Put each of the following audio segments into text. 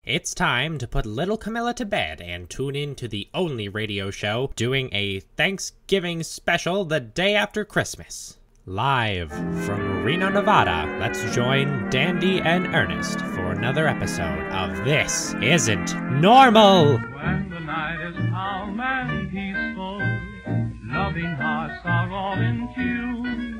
It's time to put little Camilla to bed and tune in to the only radio show doing a Thanksgiving special the day after Christmas. Live from Reno, Nevada, let's join Dandy and Earnest for another episode of This Isn't Normal! When the night is calm and peaceful, loving hearts are all in tune.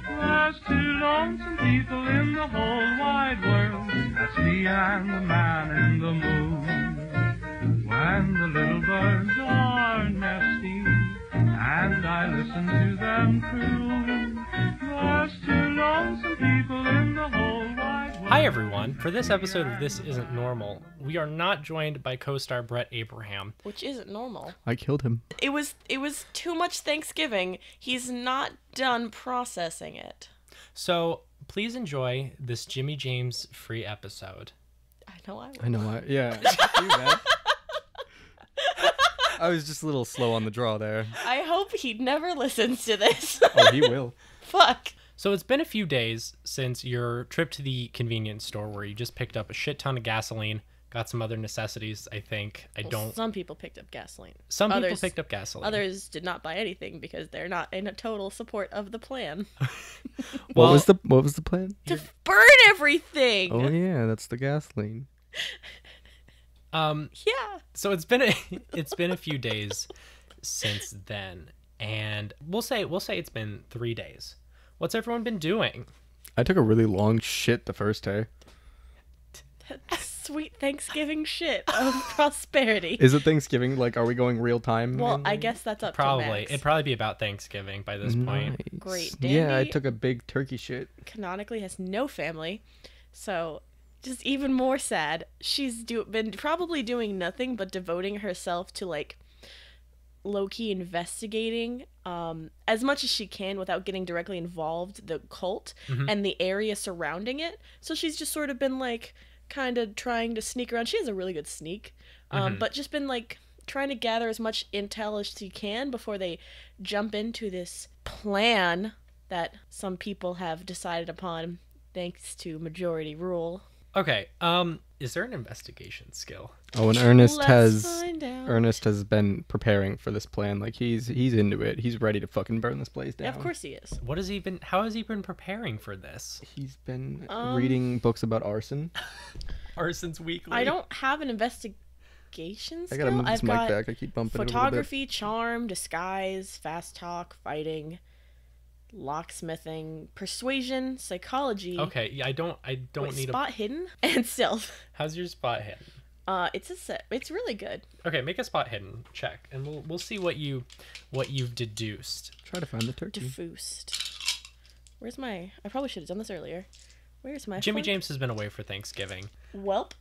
There's two lonesome people in the whole wide world. That's me and the man in the moon. When the little birds are nesting and I listen to them croon, there's two lonesome people in the whole wide world. Hi everyone. For this episode of This Isn't Normal, we are not joined by co-star Brett Abraham. Which isn't normal. I killed him. It was too much Thanksgiving. He's not done processing it. So please enjoy this Jimmy James free episode. I know I will. I know. Yeah. Too bad. I was just a little slow on the draw there. I hope he never listens to this. Oh, he will. Fuck. So it's been a few days since your trip to the convenience store where you just picked up a shit ton of gasoline, got some other necessities, I think. Some people picked up gasoline. Some people picked up gasoline. Others did not buy anything because they're not in a total support of the plan. What was the plan? To burn everything. Oh yeah, that's the gasoline. Yeah. So it's been a few days since then, and we'll say it's been 3 days. What's everyone been doing? I took a really long shit the first day. That sweet Thanksgiving shit of prosperity. Is it Thanksgiving? Like, are we going real time? Well, I guess that's up to Probably. Max. It'd probably be about Thanksgiving by this point. Nice. Great. Yeah, I Dandy- took a big turkey shit. Canonically has no family, so just even more sad. She's been probably doing nothing but devoting herself to like low-key investigating as much as she can without getting directly involved, the cult and the area surrounding it. So she's just sort of been like kind of trying to sneak around. She has a really good sneak, but just been like trying to gather as much intel as she can before they jump into this plan that some people have decided upon thanks to majority rule. Okay, is there an investigation skill? Oh, and Ernest Let's find out. has been preparing for this plan. Like he's into it. He's ready to fucking burn this place down. Yeah, of course he is. How has he been preparing for this? He's been reading books about arson. Arson's Weekly. I don't have an investigation I skill. gotta move this I've mic got back. I keep bumping it a little bit. photography, charm, disguise, fast talk, fighting, locksmithing, persuasion, psychology. Okay, yeah, I don't need spot hidden and stealth. How's your spot hidden? It's really good. Okay, make a spot hidden check, and we'll see what you've deduced. Try to find the turkey. Diffused. Where's my? I probably should have done this earlier. Where's my? Jimmy phone? James has been away for Thanksgiving. Welp.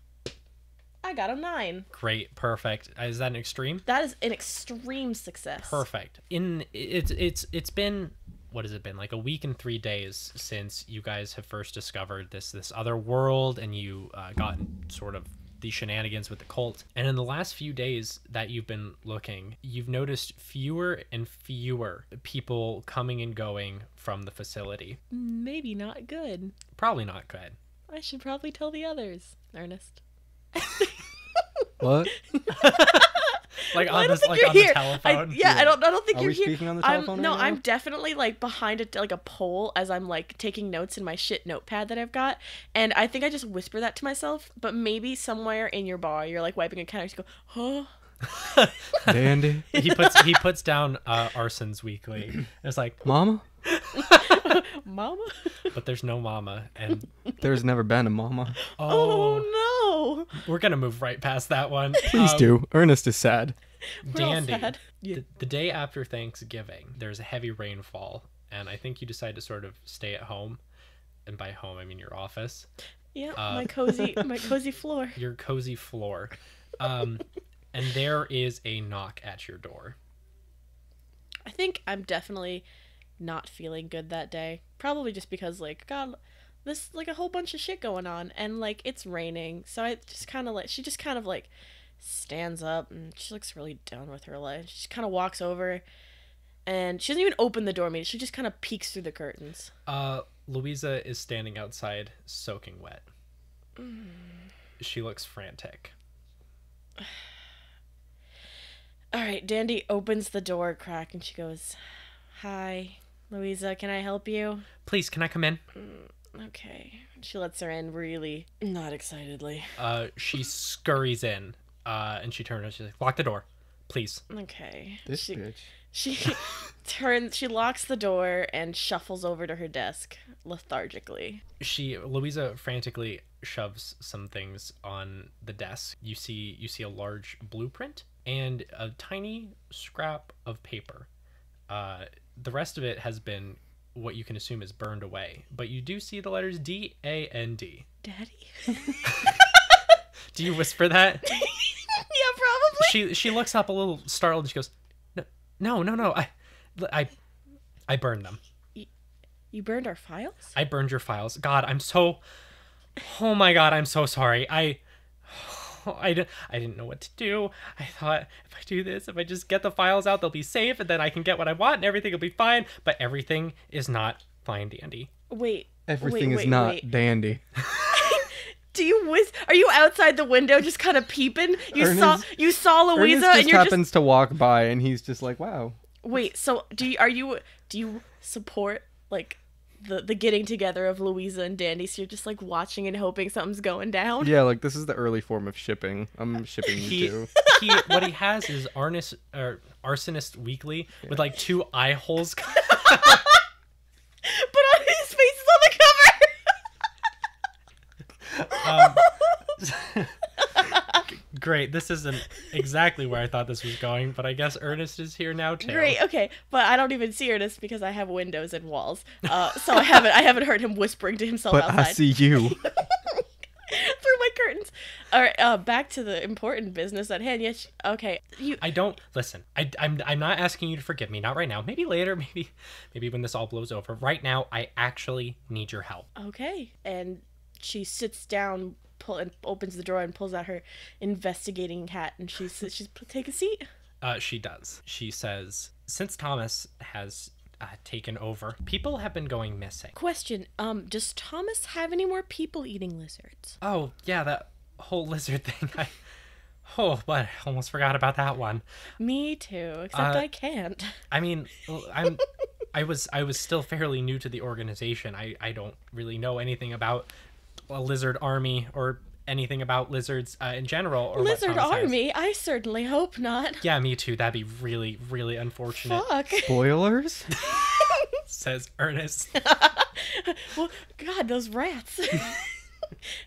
I got a 9. Great, perfect. Is that an extreme? That is an extreme success. Perfect. It's been, what has it been, like a week and 3 days since you guys have first discovered this other world, and you got sort of the shenanigans with the cult. And in the last few days that you've been looking, you've noticed fewer and fewer people coming and going from the facility. Maybe not good. Probably not good. I should probably tell the others, Ernest. What? Like Well, I on don't this, think like you're on here. the telephone. I don't think Are you're we here. speaking on the telephone No, right now? I'm definitely like behind like a pole as I'm like taking notes in my shit notepad that I've got, and I think I just whisper that to myself. But maybe somewhere in your bar, you're like wiping a counter, you go, huh? Dandy. He puts down Arson's Weekly. And it's like, Mama? Mama? but there's no mama, and There's never been a mama. Oh no! we're gonna move right past that one. Please do. Ernest is sad. We're all Dandy, sad. the day after Thanksgiving, there's a heavy rainfall, and I think you decide to sort of stay at home, and by home I mean your office, Yeah, my cozy floor. your cozy floor, and there is a knock at your door. I think I'm definitely not feeling good that day. Probably just because, like, God, this, like, a whole bunch of shit going on, and, like, it's raining. So I just kind of, like, she just kind of, like, stands up, and she looks really done with her life. She just kind of walks over, and she doesn't even open the door. She just kind of peeks through the curtains. Louisa is standing outside, soaking wet. She looks frantic. All right, Dandy opens the door a crack and she goes, "Hi, Louisa, can I help you?" Please, can I come in? Okay. She lets her in really not excitedly. She scurries in, and she turns and she's like, lock the door, please. Okay. This bitch. She locks the door and shuffles over to her desk lethargically. Louisa frantically shoves some things on the desk. You see a large blueprint and a tiny scrap of paper. The rest of it has been what you can assume is burned away, but you do see the letters D-A-N-D. Daddy? Do you whisper that? Yeah, probably. She looks up a little startled and she goes, no, I burned them. You burned our files? I burned your files. God, oh my God, I'm so sorry. I didn't know what to do. I thought if I do this, if I just get the files out, they'll be safe, and then I can get what I want, and everything will be fine. But everything is not fine, Dandy. Wait. Everything is not dandy. Are you outside the window just kind of peeping? You saw Louisa Ernest and you're happens to walk by and he's just like, wow. Wait, so do you support like the getting together of Louisa and Dandy? So you're just like watching and hoping something's going down? Yeah, like this is the early form of shipping. I'm shipping you too. What he has is Arsonist Weekly with like 2 eye holes. But on his face is on the cover. Great. This isn't exactly where I thought this was going, but I guess Ernest is here now too. Great. Okay, but I don't even see Ernest because I have windows and walls. So I haven't heard him whispering to himself But outside. I see you. Through my curtains. All right. Back to the important business at hand. Yes. Okay. I don't listen. I'm not asking you to forgive me. Not right now. Maybe later. Maybe when this all blows over. Right now, I actually need your help. Okay. And she sits down, and opens the drawer and pulls out her investigating hat, and she's take a seat. She does. She says, since Thomas has taken over, people have been going missing. Question: does Thomas have any more people-eating lizards? Oh yeah, that whole lizard thing. But I almost forgot about that one. Me too. Except I can't. I mean, I was still fairly new to the organization. I don't really know anything about a lizard army or anything about lizards in general. Or lizard what Thomas army? has. I certainly hope not. Yeah, me too. That'd be really, really unfortunate. Fuck. Spoilers? Says Ernest. Well, God, those rats.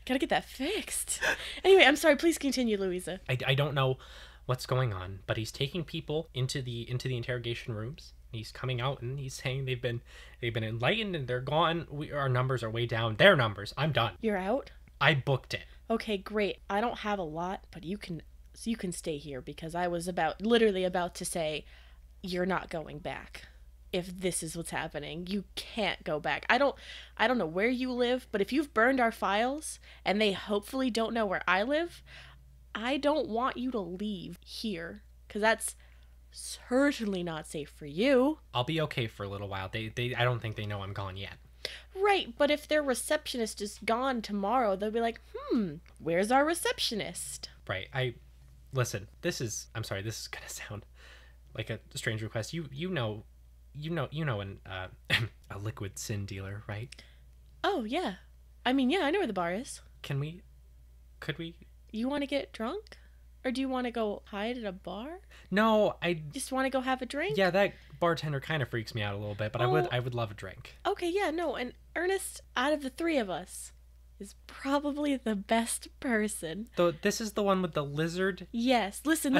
Gotta get that fixed. Anyway, I'm sorry. Please continue, Louisa. I don't know what's going on, but he's taking people into the interrogation rooms. He's coming out and he's saying they've been enlightened and they're gone. Our numbers are way down. Their numbers. I'm done. You're out? I booked it. Okay, great. I don't have a lot, but you can stay here because I was literally about to say you're not going back. If this is what's happening, you can't go back. I don't know where you live, but if you've burned our files and they hopefully don't know where I live, I don't want you to leave here because that's certainly not safe for you. I'll be okay for a little while. I don't think they know I'm gone yet. Right, but if their receptionist is gone tomorrow, they'll be like, where's our receptionist? Right. I'm sorry, this is gonna sound like a strange request. You know a liquid sin dealer, right? Oh yeah. I mean, yeah, I know where the bar is. Could we? You want to get drunk? Or do you want to go hide at a bar? No, I just want to go have a drink. Yeah, that bartender kind of freaks me out a little bit, but I would love a drink. Okay, yeah, no, and Ernest, out of the 3 of us, is probably the best person. Though this is the one with the lizard. Yes, listen.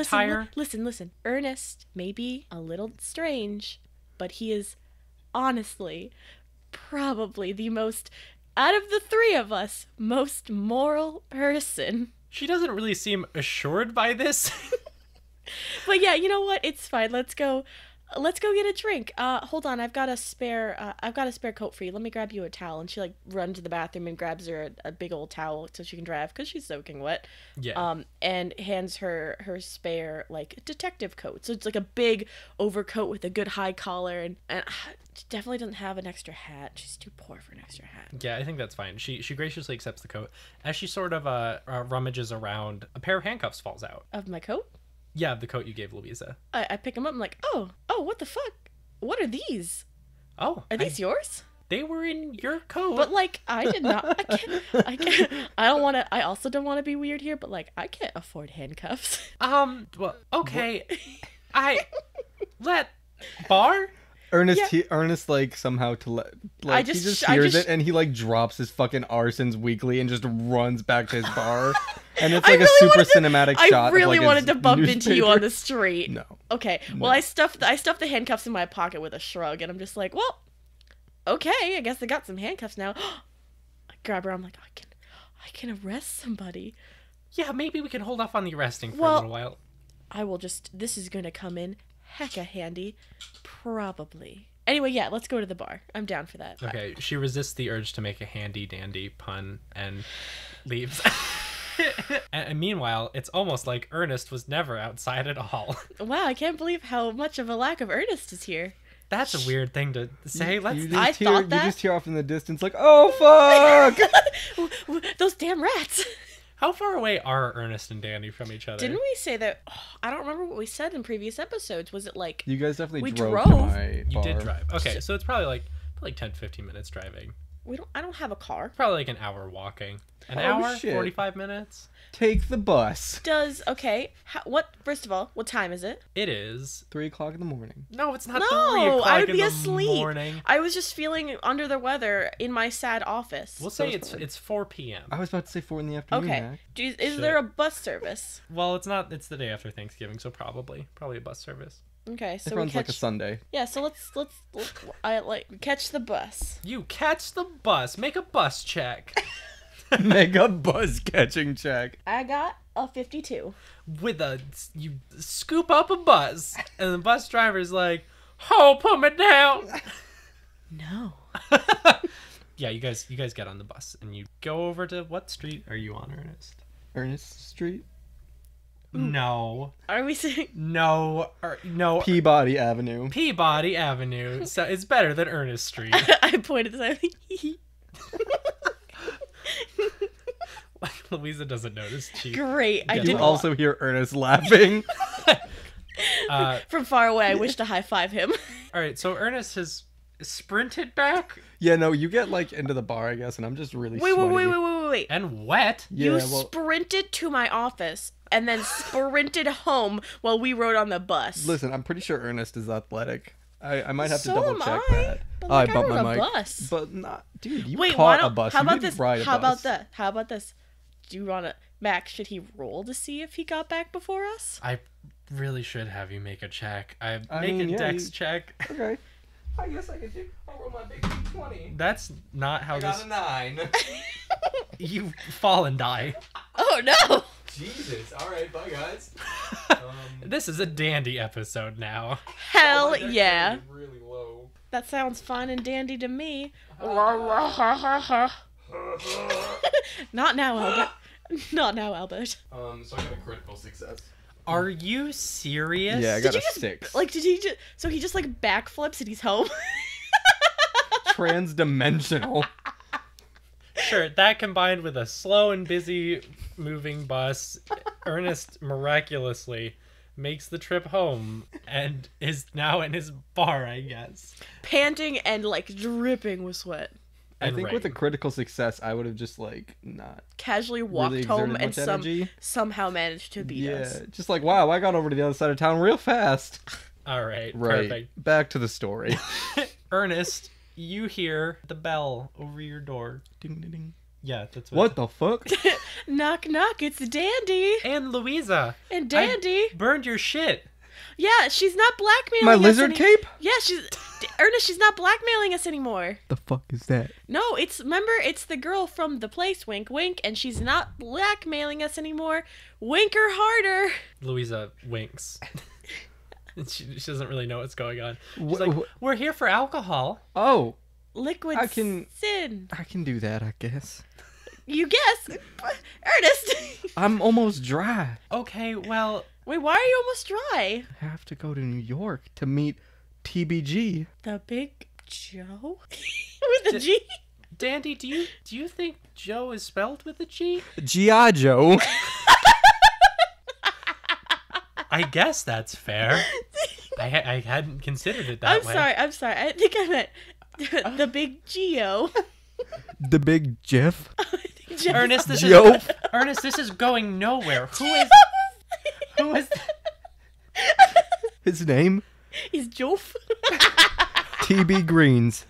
Ernest may be a little strange, but he is honestly probably the most, out of the 3 of us, most moral person. She doesn't really seem assured by this. But yeah, you know what? It's fine. Let's go. let's go get a drink. Hold on, I've got a spare coat for you. Let me grab you a towel. And she like runs to the bathroom and grabs her a big old towel so she can dry off because she's soaking wet. Yeah. And hands her spare like detective coat. So it's like a big overcoat with a good high collar, and she definitely doesn't have an extra hat. She's too poor for an extra hat. Yeah, I think that's fine. She graciously accepts the coat. As she sort of rummages around, a pair of handcuffs falls out. Of my coat? Yeah, the coat you gave Louisa. I pick them up. I'm like, oh, what the fuck? What are these? Oh, Are these yours? They were in your coat. But like, I did not. I can't. I don't want to. I also don't want to be weird here, but like, I can't afford handcuffs. Well, okay. Let bar. Ernest like somehow he just hears it and he like drops his fucking arsons weekly and just runs back to his bar. And it's like a super cinematic shot. I really of, like, wanted to bump into you on the newspaper. street. No. Okay. Well, I stuffed the handcuffs in my pocket with a shrug, and I'm just like, well, okay. I guess I got some handcuffs now. I grab her. I'm like, I can arrest somebody. Yeah, maybe we can hold off on the arresting for a Well, little while. I will just. This is gonna come in hecka handy, probably. Anyway, yeah, let's go to the bar. I'm down for that. Okay, she resists the urge to make a handy dandy pun and leaves. And meanwhile, it's almost like Ernest was never outside at all. Wow, I can't believe how much of a lack of Ernest is here. That's a weird thing to say. You I thought that. You just hear off in the distance like, oh fuck! Those damn rats. How far away are Ernest and Dandy from each other? Didn't we say that? Oh, I don't remember what we said in previous episodes. Was it like You guys definitely We drove. drove. To my You bar. did drive. Okay, so it's probably like 10, 15 minutes driving. I don't have a car. Probably like an hour walking. An Oh, hour? shit. 45 minutes? Take the bus. First of all, what time is it? It is. 3:00 in the morning. No, it's not No, 3 o'clock I would in be the asleep. morning. I was just feeling under the weather in my sad office. We'll say it's 4 p.m. I was about to say 4 in the afternoon. Okay. Mac. Is there a bus service? Well, it's not. It's the day after Thanksgiving, so probably a bus service. Okay, so It we runs like a catch. Sunday. Yeah, so let's I like catch the bus. You catch the bus. Make a bus check. Make a bus catching check. I got a 52. You scoop up a bus, and the bus driver's like, "Oh, put me down." No. Yeah, you guys get on the bus and you go over to what street are you on, Ernest? Ernest Street. No, Are we saying? no, Peabody Avenue. Peabody Avenue. So it's better than Ernest Street. I pointed this out. Like Louisa doesn't notice. She Great. I Yeah. You didn't. also hear Ernest laughing. From far away, I wish to high five him. All right, so Ernest has sprinted back Yeah, no, you get like into the bar, I guess, and I'm just really sweaty. and wet. Yeah, You well, sprinted to my office and then sprinted home while we rode on the bus. listen, I'm pretty sure Ernest is athletic. I might have So to double am check I, that. but, Oh, like, I I bumped rode my a mic. bus. But not, dude, you Wait, why caught a don't? bus. How You about didn't this? ride a How about bus. that? How about this? Do you want to, Max? Should he roll to see if he got back before us? I really should have you make a check. I I make mean, a yeah, dex you- check. Okay. I guess I could do. I'll roll my big 20. That's not how this. 9. You fall and die. Oh no! Jesus. All right, bye guys. This is a dandy episode now. Hell yeah! Really low. That sounds fun and dandy to me. Not now, Albert. Not now, Albert. So I got a critical success. Are you serious? Yeah, I got Did a you just 6. like? Did he just? So he just like backflips and he's home. Transdimensional. Sure, that combined with a slow and busy moving bus, Ernest miraculously makes the trip home and is now in his bar, I guess. Panting and like dripping with sweat. I And think with a rain. critical success, I would have just like not Casually walked really home exerted and much energy. somehow managed to beat us. Just like wow, I got over to the other side of town real fast. All right, Right. perfect. Back to the story. Ernest, you hear the bell over your door. Ding, ding, ding. Yeah, that's What the fuck? Knock knock, it's Dandy. And Louisa, And Dandy. burned your shit. Yeah, she's not blackmailing My us lizard cape? Yeah, Ernest, she's not blackmailing us anymore. The fuck is that? No, it's the girl from the place, wink wink, and she's not blackmailing us anymore. Wink her harder. Louisa winks. And she doesn't really know what's going on. She's like, we're here for alcohol. Oh. Liquid sin. I can do that, I guess. You guess. Ernest. I'm almost dry. Okay, well... Wait, why are you almost dry? I have to go to New York to meet TBG. The Big Joe? With a G? Dandy, do you think Joe is spelled with a G? G.I. Joe. I guess that's fair. I hadn't considered it that way. I'm sorry. I think I meant the Big Geo. The Big Jeff. Ernest, this is going nowhere. Who is His name? Is Jof. TB Greens.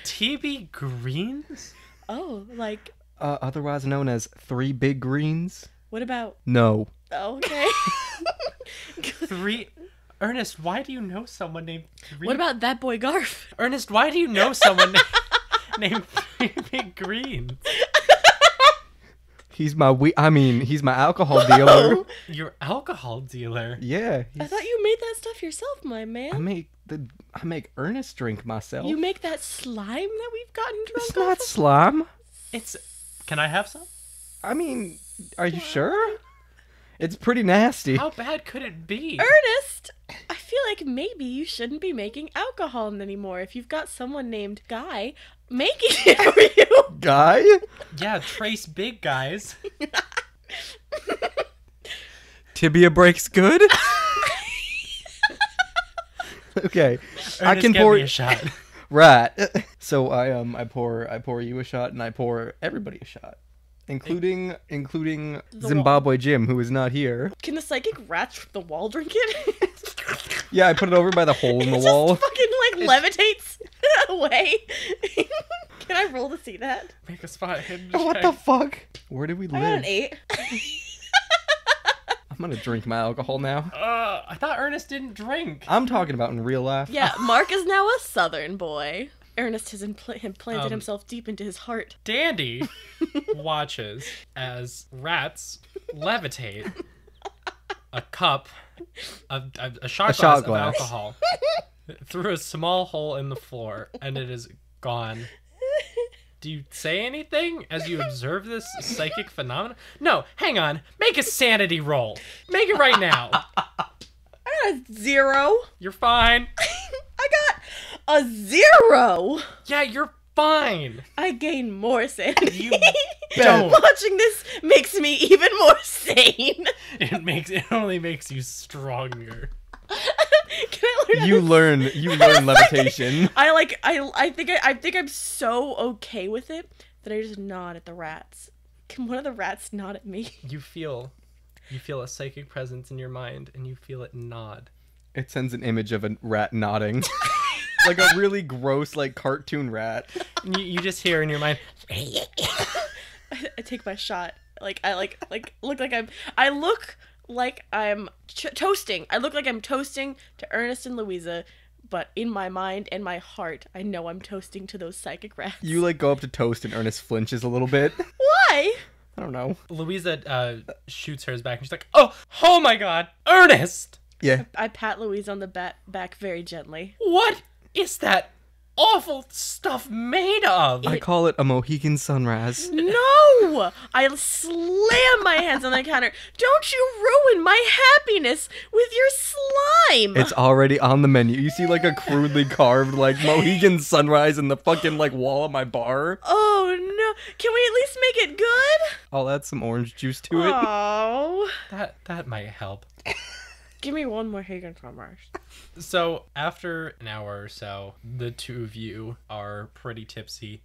TB Greens? Oh, like... otherwise known as Three Big Greens. What about... No. Oh, okay. Ernest, why do you know someone named Three... What about that boy Garf? Ernest, why do you know someone named Three Big Greens? He's my alcohol dealer. Your alcohol dealer? Yeah. I thought you made that stuff yourself, my man. I make Ernest drink myself. You make that slime that we've gotten drunk It's not slime. Can I have some? I mean, are you sure? It's pretty nasty. How bad could it be? Ernest, I feel like maybe you shouldn't be making alcohol anymore. If you've got someone named Guy making it for you. Guy? Yeah, Trace Big Guys. Tibia breaks good? Okay. Ernest, I can get pour me a shot. Right. So I pour you a shot and I pour everybody a shot. Including Zimbabwe Jim, who is not here. Can the psychic rats from the wall drink it? Yeah, I put it over by the hole in the wall. Just fucking levitates away. Can I roll to see that? Make a spot hidden. What the fuck? Where did we live? I got an 8. I'm gonna drink my alcohol now. I thought Ernest didn't drink. I'm talking about in real life. Yeah, Mark is now a southern boy. Ernest has implanted himself deep into his heart. Dandy watches as rats levitate a cup, a shot glass of alcohol through a small hole in the floor, and it is gone. Do you say anything as you observe this psychic phenomenon? No, hang on. Make a sanity roll. Make it right now. I got a 0. You're fine. I got a 0. Yeah, you're fine. I gain more sanity. You don't. Watching this makes me even more sane. It only makes you stronger. Can I learn? You learn levitation. I think I'm so okay with it that I just nod at the rats. Can one of the rats nod at me? You feel a psychic presence in your mind, and you feel it nod. It sends an image of a rat nodding. Like a really gross, cartoon rat. And you just hear in your mind. I take my shot. I look like I'm toasting. I look like I'm toasting to Ernest and Louisa, but in my mind and my heart, I know I'm toasting to those psychic rats. You go up to toast and Ernest flinches a little bit. Why? I don't know. Louisa shoots hers back and she's like, oh my God, Ernest! Yeah. I pat Louisa on the back very gently. What is that awful stuff made of? I call it a Mohican sunrise. No! I slam my hands on the counter. Don't you ruin my happiness with your slime! It's already on the menu. You see a crudely carved Mohican sunrise in the fucking wall of my bar. Oh no! Can we at least make it good? I'll add some orange juice to it. Oh. That might help. Give me one more Hagen sunrise. So after an hour or so, the two of you are pretty tipsy.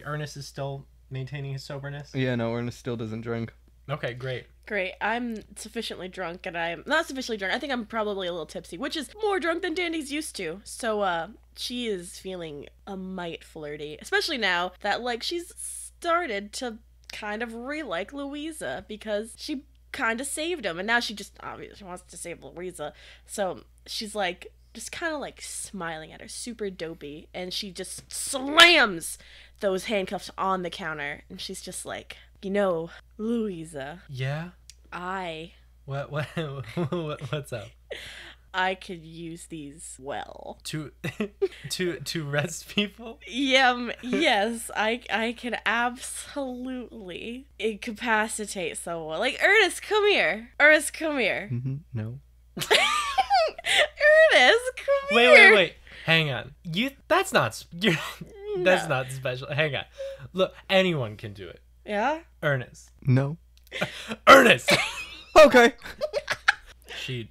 Ernest is still maintaining his soberness? Yeah, no, Ernest still doesn't drink. Okay, great. Great. I'm sufficiently drunk, and I'm not sufficiently drunk. I think I'm probably a little tipsy, which is more drunk than Dandy's used to. So, she is feeling a mite flirty, especially now that, she's started to kind of re-like Louisa because she kind of saved him, and now she just obviously wants to save Louisa. So she's just kind of smiling at her, super dopey, and she just slams those handcuffs on the counter, and she's just Louisa. Yeah. What's What's up? I could use these well. To rest people? Yes, I can absolutely incapacitate someone. Like, Ernest, come here. No. Ernest, come here. Wait. Hang on. That's not special. Hang on. Look, anyone can do it. Yeah? Ernest. No. Ernest! Okay. She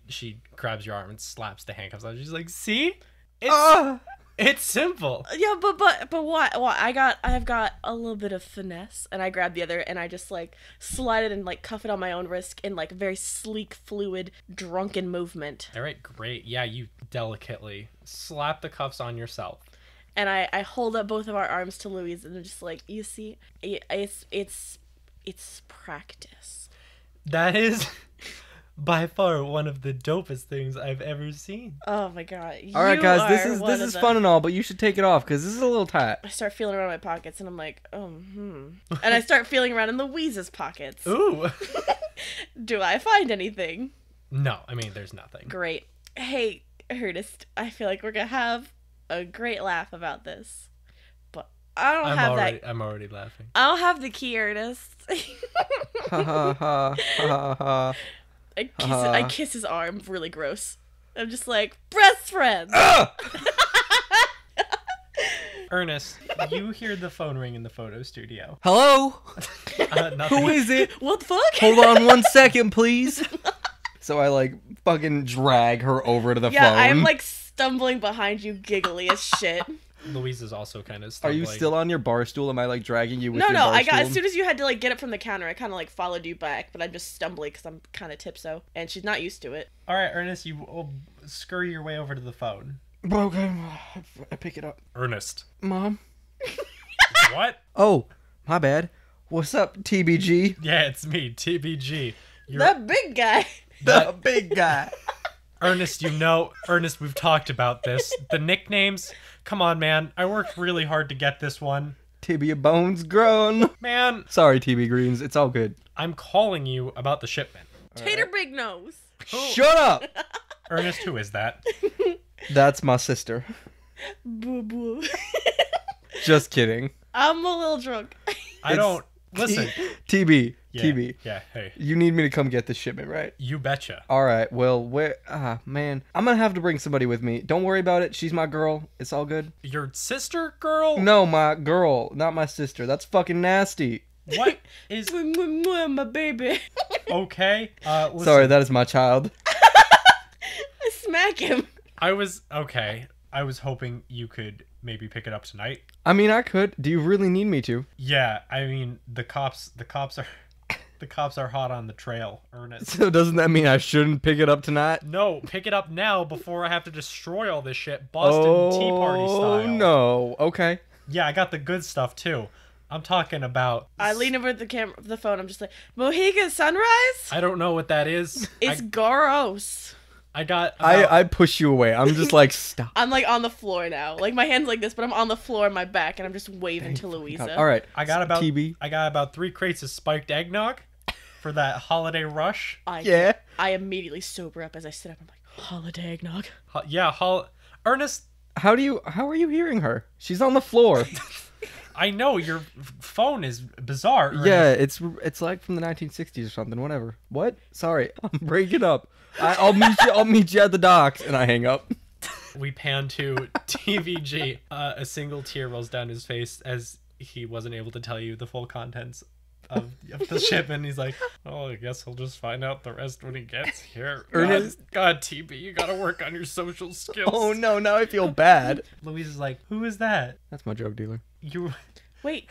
grabs your arm and slaps the handcuffs on. She's like, "See? It's simple." Yeah, but what? I've got a little bit of finesse, and I grab the other, and I just like slide it and like cuff it on my own wrist in like a very sleek, fluid, drunken movement. All right, great. Yeah, you delicately slap the cuffs on yourself. And I hold up both of our arms to Louise, and I'm just like, you see, it's practice. That is by far one of the dopest things I've ever seen. Oh my god! All right, guys, this is fun and all, but you should take it off because this is a little tight. I start feeling around my pockets, and I'm like, and I start feeling around in Louise's pockets. Ooh. Do I find anything? No, I mean, there's nothing. Great. Hey, Ernest, I feel like we're gonna have a great laugh about this, but I don't have that. I'm already laughing. I don't have the key, Ernest. Ha ha ha ha ha. I kiss his arm, really gross. I'm just like, best friends. Ernest, you hear the phone ring in the photo studio. Hello? Nothing. Who is it? What the fuck? Hold on 1 second, please. So I like fucking drag her over to the phone. Yeah, I'm like stumbling behind you, giggly as shit. Louise is also kind of Are stumbling. you still on your bar stool? Am I like dragging you with your No, bar I got stool? as soon as you had to like get up from the counter, I kind of like followed you back, but I'm just stumbling because I'm kind of tipso, and she's not used to it. All right, Ernest, you scurry your way over to the phone. Okay, I pick it up. Ernest. Mom? What? Oh, my bad. What's up, TBG? Yeah, it's me, TBG. That big guy. The big guy. Ernest, Ernest, we've talked about this. The nicknames, come on, man. I worked really hard to get this one. Tibia bones grown. Man. Sorry, TB Greens. It's all good. I'm calling you about the shipment. Tater Big Nose. Shut up. Ernest, who is that? That's my sister. Boo boo. Just kidding. I'm a little drunk. I don't... Listen. TB. Yeah, TB. Yeah, hey. You need me to come get this shipment, right? You betcha. All right. Well, where... man. I'm going to have to bring somebody with me. Don't worry about it. She's my girl. It's all good. Your sister, girl? No, my girl. Not my sister. That's fucking nasty. What is... My baby. Okay. Listen. Sorry, that is my child. I smack him. I was hoping you could maybe pick it up tonight. I mean, I could. Do you really need me to? Yeah, I mean, the cops are hot on the trail, Ernest. So doesn't that mean I shouldn't pick it up tonight? No, pick it up now before I have to destroy all this shit, Boston Tea Party style. Oh no. Okay. Yeah, I got the good stuff too. I'm talking about... I lean over the phone. I'm just like, Mohegan Sunrise? I don't know what that is. It's gross. I push you away. I'm just like, stop. I'm like on the floor now. Like my hand's like this, but I'm on the floor on my back, and I'm just waving to Louisa. All right. I got about TB. I got about 3 crates of spiked eggnog for that holiday rush. Yeah. I immediately sober up as I sit up. I'm like, holiday eggnog. Ernest. How are you hearing her? She's on the floor. I know your phone is bizarre. Ernest. Yeah, it's like from the 1960s or something. Whatever. What? Sorry, I'm breaking up. I'll meet you at the docks, and I hang up. We pan to TVG. A single tear rolls down his face as he wasn't able to tell you the full contents of the shipment. He's like, "Oh, I guess he'll just find out the rest when he gets here." Ernest, God, TB, you gotta work on your social skills. Oh no, now I feel bad. Louise is like, "Who is that?" That's my drug dealer. You. Wait,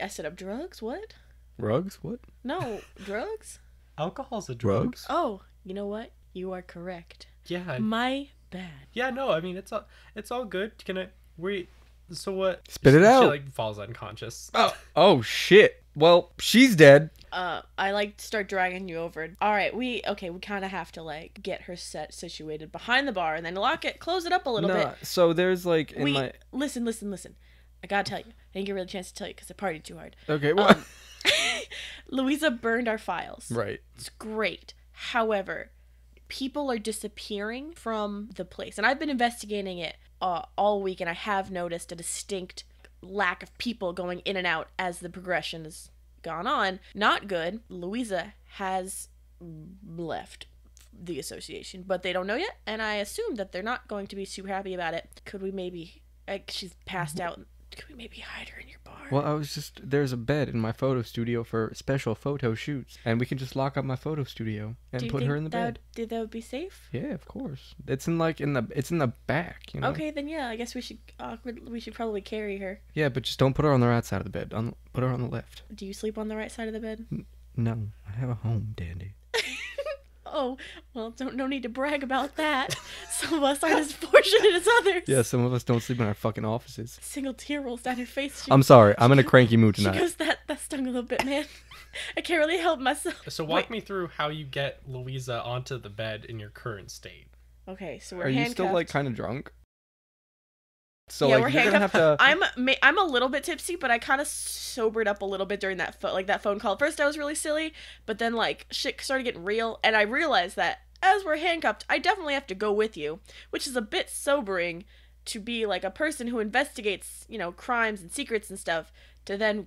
I set up drugs? What? Rugs? What? No, drugs? Alcohol's a drug. Drugs? Oh, you know what? You are correct. Yeah. My bad. Yeah, no, I mean it's all good. Can I wait? So what? Spit it out. She like falls unconscious. Oh shit. Well, she's dead. I like start dragging you over. All right, we kind of have to like get her situated behind the bar and then close it up a little bit. So there's like listen. I gotta tell you. I didn't get a real chance to tell you because I partied too hard. Okay, what? Louisa burned our files. Right. It's great. However, people are disappearing from the place. And I've been investigating it all week, and I have noticed a distinct lack of people going in and out as the progression has gone on. Not good. Louisa has left the association, but they don't know yet, and I assume that they're not going to be super happy about it. Could we maybe, she's passed out, could we maybe hide her in your bar? Well, there's a bed in my photo studio for special photo shoots, and we can just lock up my photo studio and put her in the bed. Do you think that would be safe? Yeah, of course. It's in the back, you know. Okay, then yeah, I guess we should probably carry her. Yeah, but just don't put her on the right side of the bed. Put her on the left. Do you sleep on the right side of the bed? No, I have a home, Dandy. Oh, well, no need to brag about that. Some of us aren't as fortunate as others. Yeah, some of us don't sleep in our fucking offices. A single tear rolls down her face. I'm sorry, I'm in a cranky mood tonight. She goes, that stung a little bit, man. I can't really help myself. So walk me through how you get Louisa onto the bed in your current state. Okay, so we're handcuffed. Are you still, like, kind of drunk? So, yeah, like, we're you're handcuffed. gonna have to... I'm a little bit tipsy, but I kind of sobered up a little bit during that phone call. At first, I was really silly, but then, like, shit started getting real, and I realized that as we're handcuffed, I definitely have to go with you, which is a bit sobering to be, like, a person who investigates, you know, crimes and secrets and stuff, to then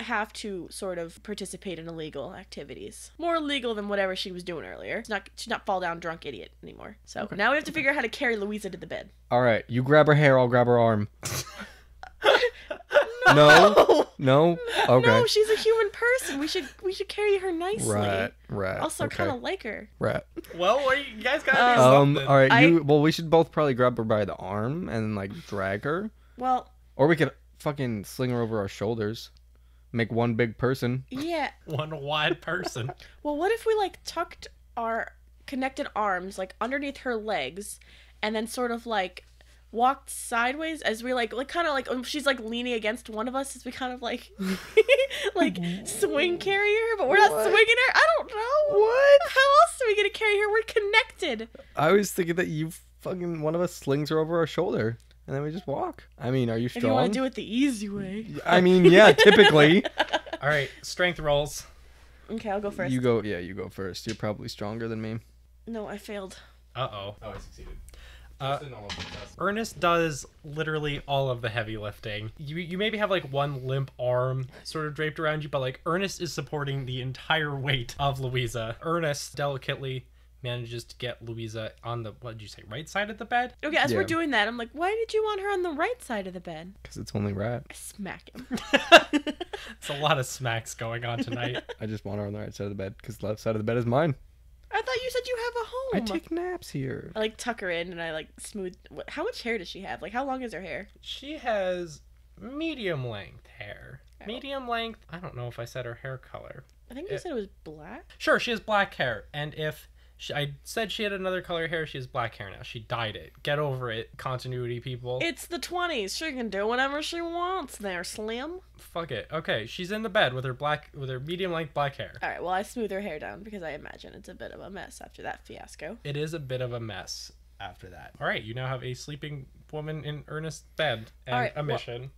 have to sort of participate in illegal activities. More illegal than whatever she was doing earlier. She's not fall down drunk idiot anymore. So now we have to figure out how to carry Louisa to the bed. All right, you grab her hair, I'll grab her arm. No? Okay. No, she's a human person. We should carry her nicely. Right. Also, okay. kind of like her. Right. Well, you guys gotta do something. All right. We should both probably grab her by the arm and like drag her. Well. Or we could fucking sling her over our shoulders. Make one big person. Yeah. One wide person. Well, what if we like tucked our connected arms like underneath her legs, and then sort of like walked sideways as we like kind of like she's like leaning against one of us as we kind of like like swing carry her, but we're not swinging her. I don't know. What? How else are we gonna carry her? We're connected. I was thinking that one of us slings her over our shoulder. And then we just walk. I mean, are you strong? If you want to do it the easy way. I mean, yeah, typically. All right, strength rolls. Okay, I'll go first. You go first. You're probably stronger than me. No, I failed. Uh-oh. Oh, I succeeded. Ernest does literally all of the heavy lifting. You maybe have like one limp arm sort of draped around you, but like Ernest is supporting the entire weight of Louisa. Ernest delicately manages to get Louisa on the, what did you say, right side of the bed? Okay, as we're doing that, I'm like, why did you want her on the right side of the bed? Because it's only right. I smack him. It's a lot of smacks going on tonight. I just want her on the right side of the bed because the left side of the bed is mine. I thought you said you have a home. I take naps here. I like tuck her in and I like smooth. How much hair does she have? Like, how long is her hair? She has medium length hair. Medium length. I don't know if I said her hair color. I think you said it was black. Sure, she has black hair, and if I said she had another color hair, she has black hair now. She dyed it. Get over it, continuity people. It's the 20s. She can do whatever she wants there, Slim. Fuck it. Okay, she's in the bed with her medium length black hair. All right, well, I smooth her hair down because I imagine it's a bit of a mess after that fiasco. It is a bit of a mess after that. All right, you now have a sleeping woman in Ernest's bed and a mission.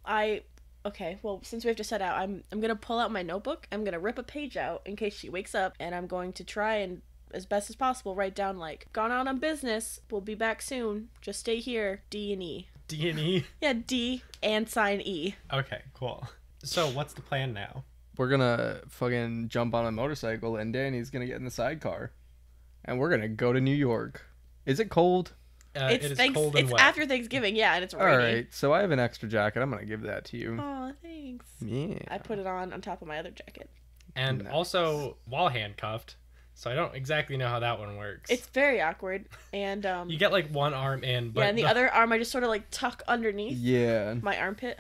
Okay, well, since we have to set out, I'm going to pull out my notebook. I'm going to rip a page out in case she wakes up, and I'm going to try and, as best as possible, write down, like, gone out on business, we'll be back soon, just stay here, D and E. D and E? Yeah, D and sign E. Okay, cool. So, what's the plan now? We're gonna fucking jump on a motorcycle, and Danny's gonna get in the sidecar, and we're gonna go to New York. Is it cold? It is cold and it's wet. after Thanksgiving, yeah, and it's rainy. Alright, so I have an extra jacket. I'm gonna give that to you. Aw, thanks. Yeah. I put it on top of my other jacket. And also, while handcuffed, so I don't exactly know how that one works. It's very awkward, and you get like one arm in, but yeah, and the other arm I just sort of like tuck underneath. Yeah. My armpit.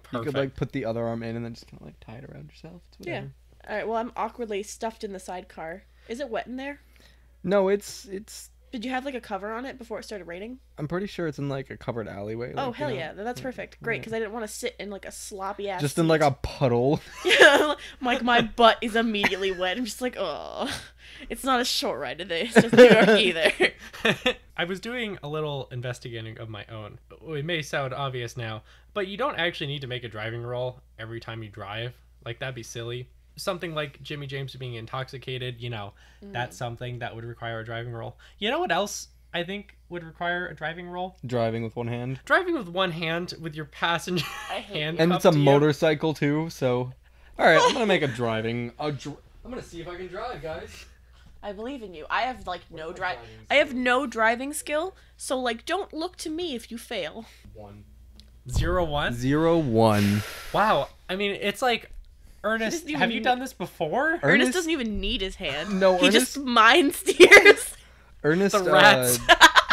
Perfect. You could like put the other arm in and then just kind of like tie it around yourself. Yeah. All right. Well, I'm awkwardly stuffed in the sidecar. Is it wet in there? No, it's. Did you have like a cover on it before it started raining? I'm pretty sure it's in like a covered alleyway. Oh hell yeah, that's perfect. Great, because I didn't want to sit in like a sloppy ass. Just in like a puddle. Yeah, like my butt is immediately wet. I'm just like, oh, it's not a short ride today. It's just New York either. I was doing a little investigating of my own. It may sound obvious now, but you don't actually need to make a driving roll every time you drive. Like, that'd be silly. something like Jimmy James being intoxicated, that's something that would require a driving role. You know what else I think would require a driving role? Driving with one hand. Driving with one hand with your passenger hand. And it's a motorcycle too, so... Alright, I'm gonna make a driving... I'm gonna see if I can drive, guys. I believe in you. I have, I have no driving skill, so, don't look to me if you fail. 1. 0, 1? 0, 1. Wow. I mean, it's like... Ernest, have you done this before? Ernest doesn't even need his hand. No, he just mind steers. Ernest, the rats.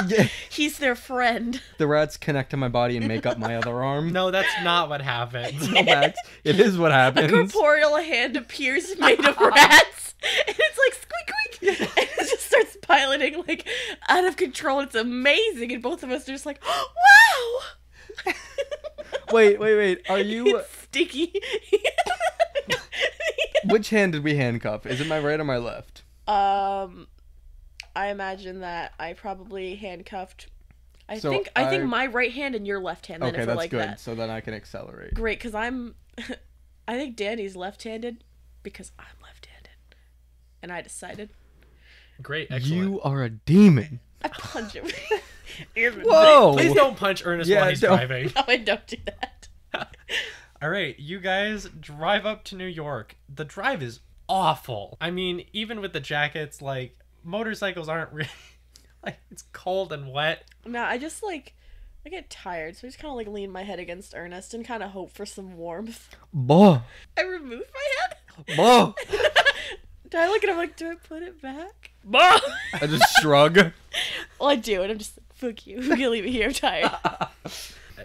Yeah. He's their friend. The rats connect to my body and make up my other arm. No, that's not what happens. No, Max, it is what happens. A corporeal hand appears made of rats, and it's like squeak squeak, and it just starts piloting out of control. It's amazing, and both of us are just like, wow. Wait. Are you? It's sticky. Which hand did we handcuff? Is it my right or my left? I imagine that I probably handcuffed. I So think my right hand and your left hand. Then Okay, if we're that's like good. that. So then I can accelerate. Great, because I think Danny's left-handed because I'm left-handed, and I decided. Great, excellent. You are a demon. I punch him. Whoa! Please don't punch Ernest while he's driving. No, I don't do that. All right, you guys drive up to New York. The drive is awful. I mean, even with the jackets, motorcycles aren't really... it's cold and wet. No, I just, I get tired, so I just kind of, lean my head against Ernest and kind of hope for some warmth. Bah. I remove my head. Bah. Do I look at him do I put it back? Bah. I just shrug. Well, I do, and I'm just fuck you. You can leave it here, I'm tired.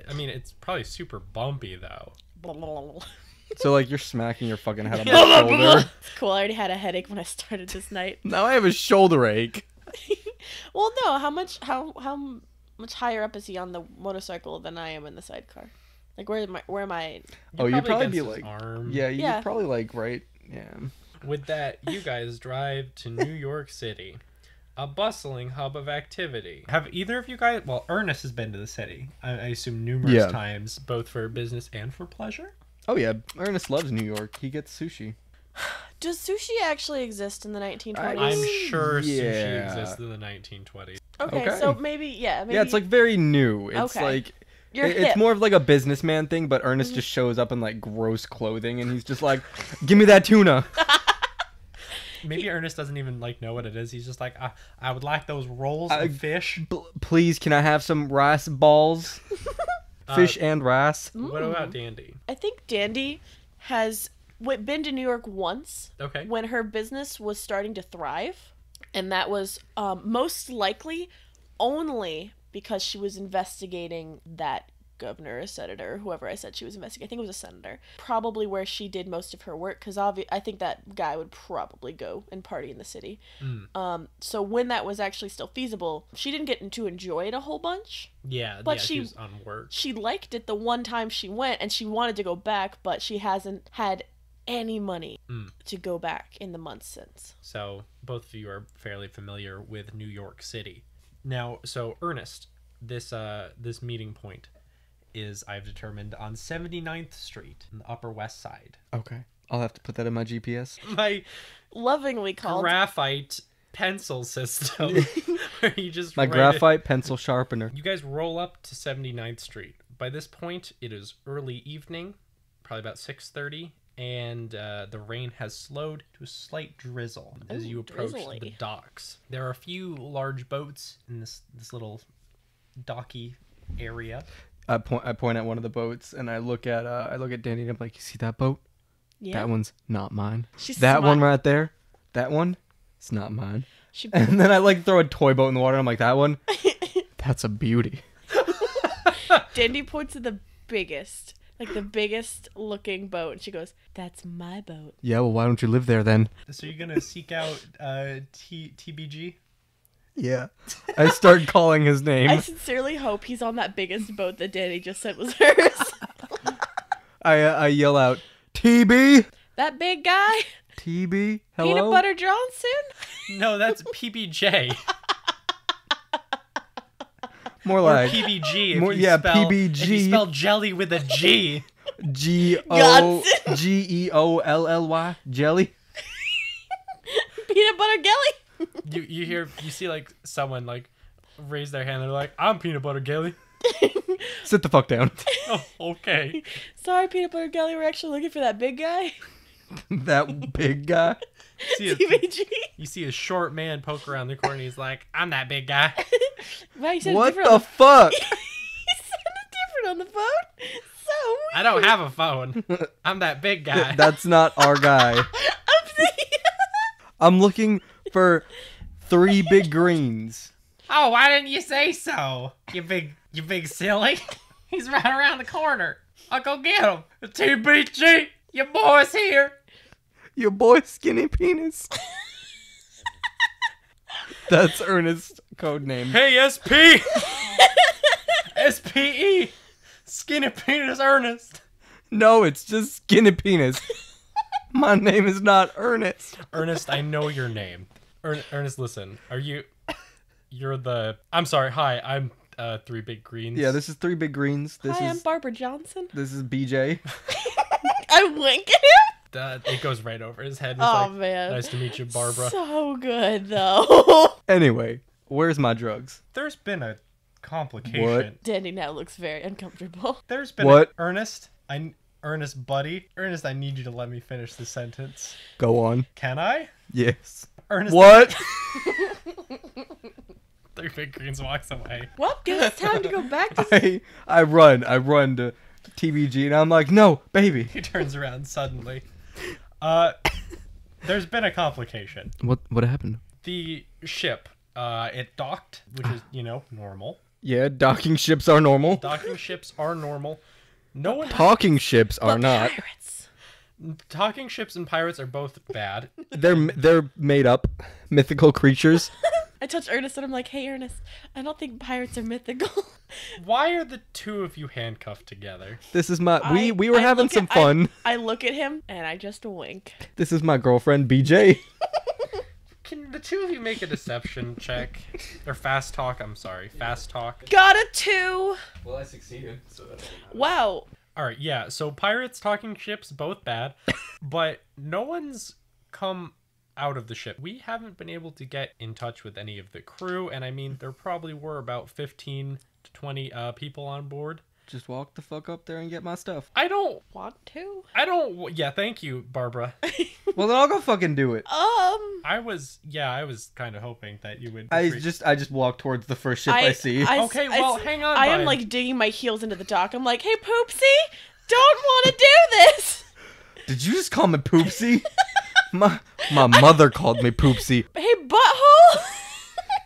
I mean, it's probably super bumpy, though. So, you're smacking your fucking head on my shoulder. It's cool, I already had a headache when I started this night. Now I have a shoulder ache. Well, no, how much higher up is he on the motorcycle than I am in the sidecar? Where am I? You'd probably be arm. Yeah, you're Yeah. probably right. Yeah. With that, you guys drive to New York City, a bustling hub of activity. Have either of you guys... Well, Ernest has been to the city, I assume numerous times, both for business and for pleasure? Oh yeah, Ernest loves New York. He gets sushi. Does sushi actually exist in the 1920s? I'm sure sushi Yeah. exists in the 1920s. Okay, so maybe. Yeah, it's very new. It's Okay. You're it's hip. more of a businessman thing, but Ernest just shows up in gross clothing and he's just like, "Give me that tuna." Maybe Ernest doesn't even know what it is. He's just like, I would like those rolls of fish. Please, can I have some rice balls? Fish and rice. What about Dandy? I think Dandy has been to New York once. Okay. When her business was starting to thrive, and that was most likely only because she was investigating that governor or senator, whoever I said she was investigating. I think it was a senator. Probably where she did most of her work, because I think that guy would probably go and party in the city. So when that was actually still feasible, she didn't get to enjoy it a whole bunch. Yeah, But she was on work. She liked it the one time she went, and she wanted to go back, but she hasn't had any money to go back in the months since. So both of you are fairly familiar with New York City. Now, so Ernest, this meeting point is, I've determined, on 79th Street on the Upper West Side. Okay. I'll have to put that in my GPS. My Lovingly called graphite pencil system. Where you just My graphite pencil sharpener. You guys roll up to 79th Street. By this point, it is early evening, probably about 6:30, and the rain has slowed to a slight drizzle as you approach the docks. There are a few large boats in this little docky area. I point at one of the boats and I look at Danny and I'm like, "You see that boat? Yeah. That one's not mine. She's that smart. one right there, that one, it's not mine." And then I throw a toy boat in the water and I'm like, "That one, that's a beauty." Dandy points at the biggest looking boat, and she goes, "That's my boat." Yeah, well, why don't you live there then? So you're gonna seek out TBG? Yeah. I start calling his name. I sincerely hope he's on that biggest boat that Danny just said was hers. I yell out, "TB? That big guy? TB? Hello?" Peanut Butter Johnson? No, that's PBJ. More Or like PBG. If more, you yeah, spell, PBG. If you spell jelly with a G. Geolly. Jelly. Peanut butter jelly. You see like someone like raise their hand and they're like, I'm peanut butter jelly. Sit the fuck down. Oh, okay. Sorry, peanut butter jelly. We're actually looking for that big guy. That big guy. TBG. You see a short man poke around the corner. He's like, I'm that big guy. Wow, you sounded What different the fuck? You sounded different on the phone. So weird. I don't have a phone. I'm that big guy. That's not our guy. I'm looking for 3 big greens. Oh, why didn't you say so? You big silly. He's right around the corner. I'll go get him. TBG, your boy's here. Your boy skinny penis. That's Ernest's code name. Hey, SP. SPE. Skinny penis Ernest. No, it's just skinny penis. My name is not Ernest. Ernest, I know your name. Ernest, listen. You're the... I'm sorry. Hi, I'm 3 Big Greens. Yeah, this is 3 Big Greens. Hi, I'm Barbara Johnson. This is BJ. I wink at him. It goes right over his head. It's Oh, like, man. Nice to meet you, Barbara. So good, though. Anyway, where's my drugs? There's been a complication. What? Danny now looks very uncomfortable. There's been What? Ernest, buddy. Ernest, I need you to let me finish the sentence. Go on. Can I? Yes. Ernest. What? 3 Big Greens walks away. Well, give us time to go back to... I run to TBG and I'm like, no, baby. He turns around suddenly. There's been a complication. What happened? The ship, it docked, which is, normal. Yeah, docking ships are normal. Docking ships are normal. No one. Talking ships are not. Pirates. Talking ships and pirates are both bad. They're made up mythical creatures. I touch Ernest and I'm like, hey, Ernest, I don't think pirates are mythical. Why are the 2 of you handcuffed together? This is my we were having some fun. I look at him and I just wink. This is my girlfriend BJ. Can the 2 of you make a deception check? Or fast talk, I'm sorry. Fast talk. Got a 2. Well, I succeeded, so that's Wow. Alright, yeah, so pirates, talking ships, both bad. But no one's come out of the ship. We haven't been able to get in touch with any of the crew, and I mean, there probably were about 15 to 20 people on board. Just walk the fuck up there and get my stuff. I don't... Yeah, thank you, Barbara. Well, then I'll go fucking do it. I was kind of hoping that you would... I just walk towards the first ship I see. Okay, well, hang on, I am, like, digging my heels into the dock. I'm like, hey, Poopsie, don't want to do this. Did you just call me Poopsie? My mother called me Poopsie. Hey, butthole.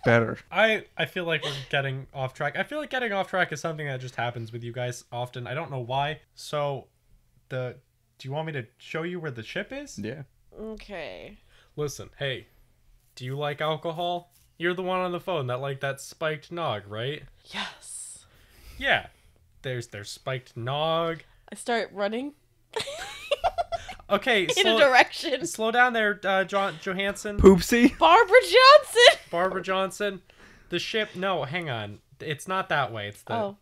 Better. I feel like we're getting off track. I feel like getting off track is something that just happens with you guys often. I don't know why. So, do you want me to show you where the ship is? Yeah. Okay. Listen, hey, do you like alcohol? You're the one on the phone that liked that spiked nog, right? Yes. Yeah. There's spiked nog. I start running. Okay, in a direction. Slow down there, Johansson. Poopsie. Barbara Johnson. The ship. No, hang on. It's not that way. It's the. Oh,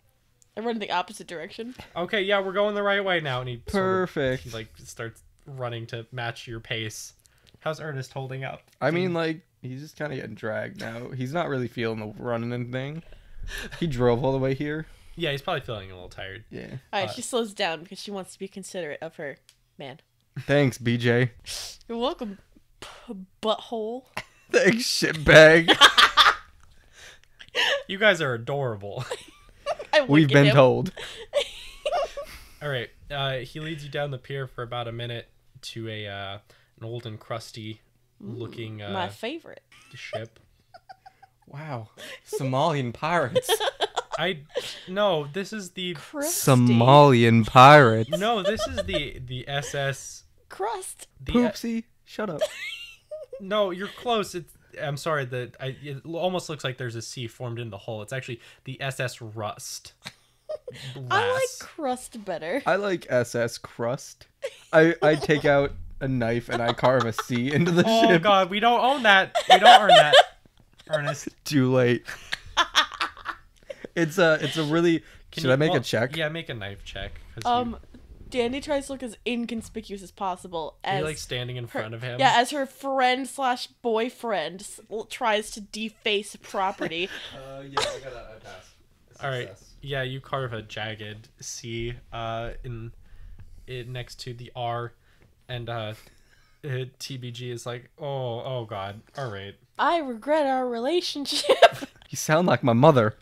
I run in the opposite direction. Okay, yeah, we're going the right way now. And he perfect. Sort of, he starts running to match your pace. How's Ernest holding up? I mean, like, he's just kind of getting dragged now. He's not really feeling the running and thing. He drove all the way here. Yeah, he's probably feeling a little tired. Yeah. All right, she slows down because she wants to be considerate of her man. Thanks, BJ. You're welcome, butthole. Thanks, shitbag. You guys are adorable. We've been told. All right, he leads you down the pier for about a minute to an old and crusty looking my favorite ship. Wow, Somalian pirates. No, this is the crusty. Somalian pirates. No, this is the SS Crust. Poopsie, shut up. No, you're close. I'm sorry. It almost looks like there's a C formed in the hull. It's actually the SS Rust. I like crust better. I like SS Crust. I take out a knife and I carve a C into the ship. Oh God, we don't own that. We don't earn that. Ernest. Too late. It's a really. Should I make a check? Yeah, make a knife check. Dandy tries to look as inconspicuous as possible. As You're like standing in front of him. Yeah, as her friend / boyfriend tries to deface property. I pass. All right. Yeah, you carve a jagged C in it next to the R, and TBG is like, oh god. All right. I regret our relationship. You sound like my mother.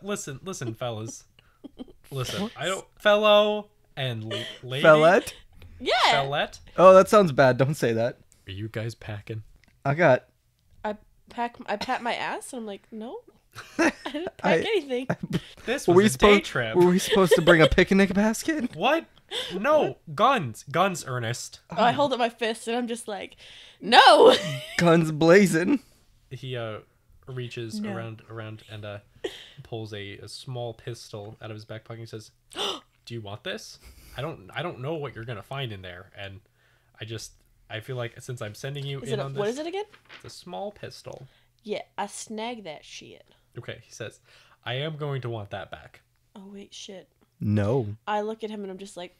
Listen, fellas. Listen, I don't fellow and lady. Fellette? Yeah. Fellette. Oh, that sounds bad. Don't say that. Are you guys packing? I got. I pat my ass and I'm like, no. I didn't pack anything. This was a day trip. Were we supposed to bring a picnic basket? What? No, guns, Earnest. I hold up my fist and I'm just like, no. Guns blazing. He reaches around and pulls a small pistol out of his back pocket and says, "Do you want this? I don't know what you're gonna find in there, and I feel like since I'm sending you on this, what is it again? It's a small pistol." Yeah, I snag that shit. Okay, he says, "I am going to want that back." Oh wait, shit. No. I look at him and I'm just like,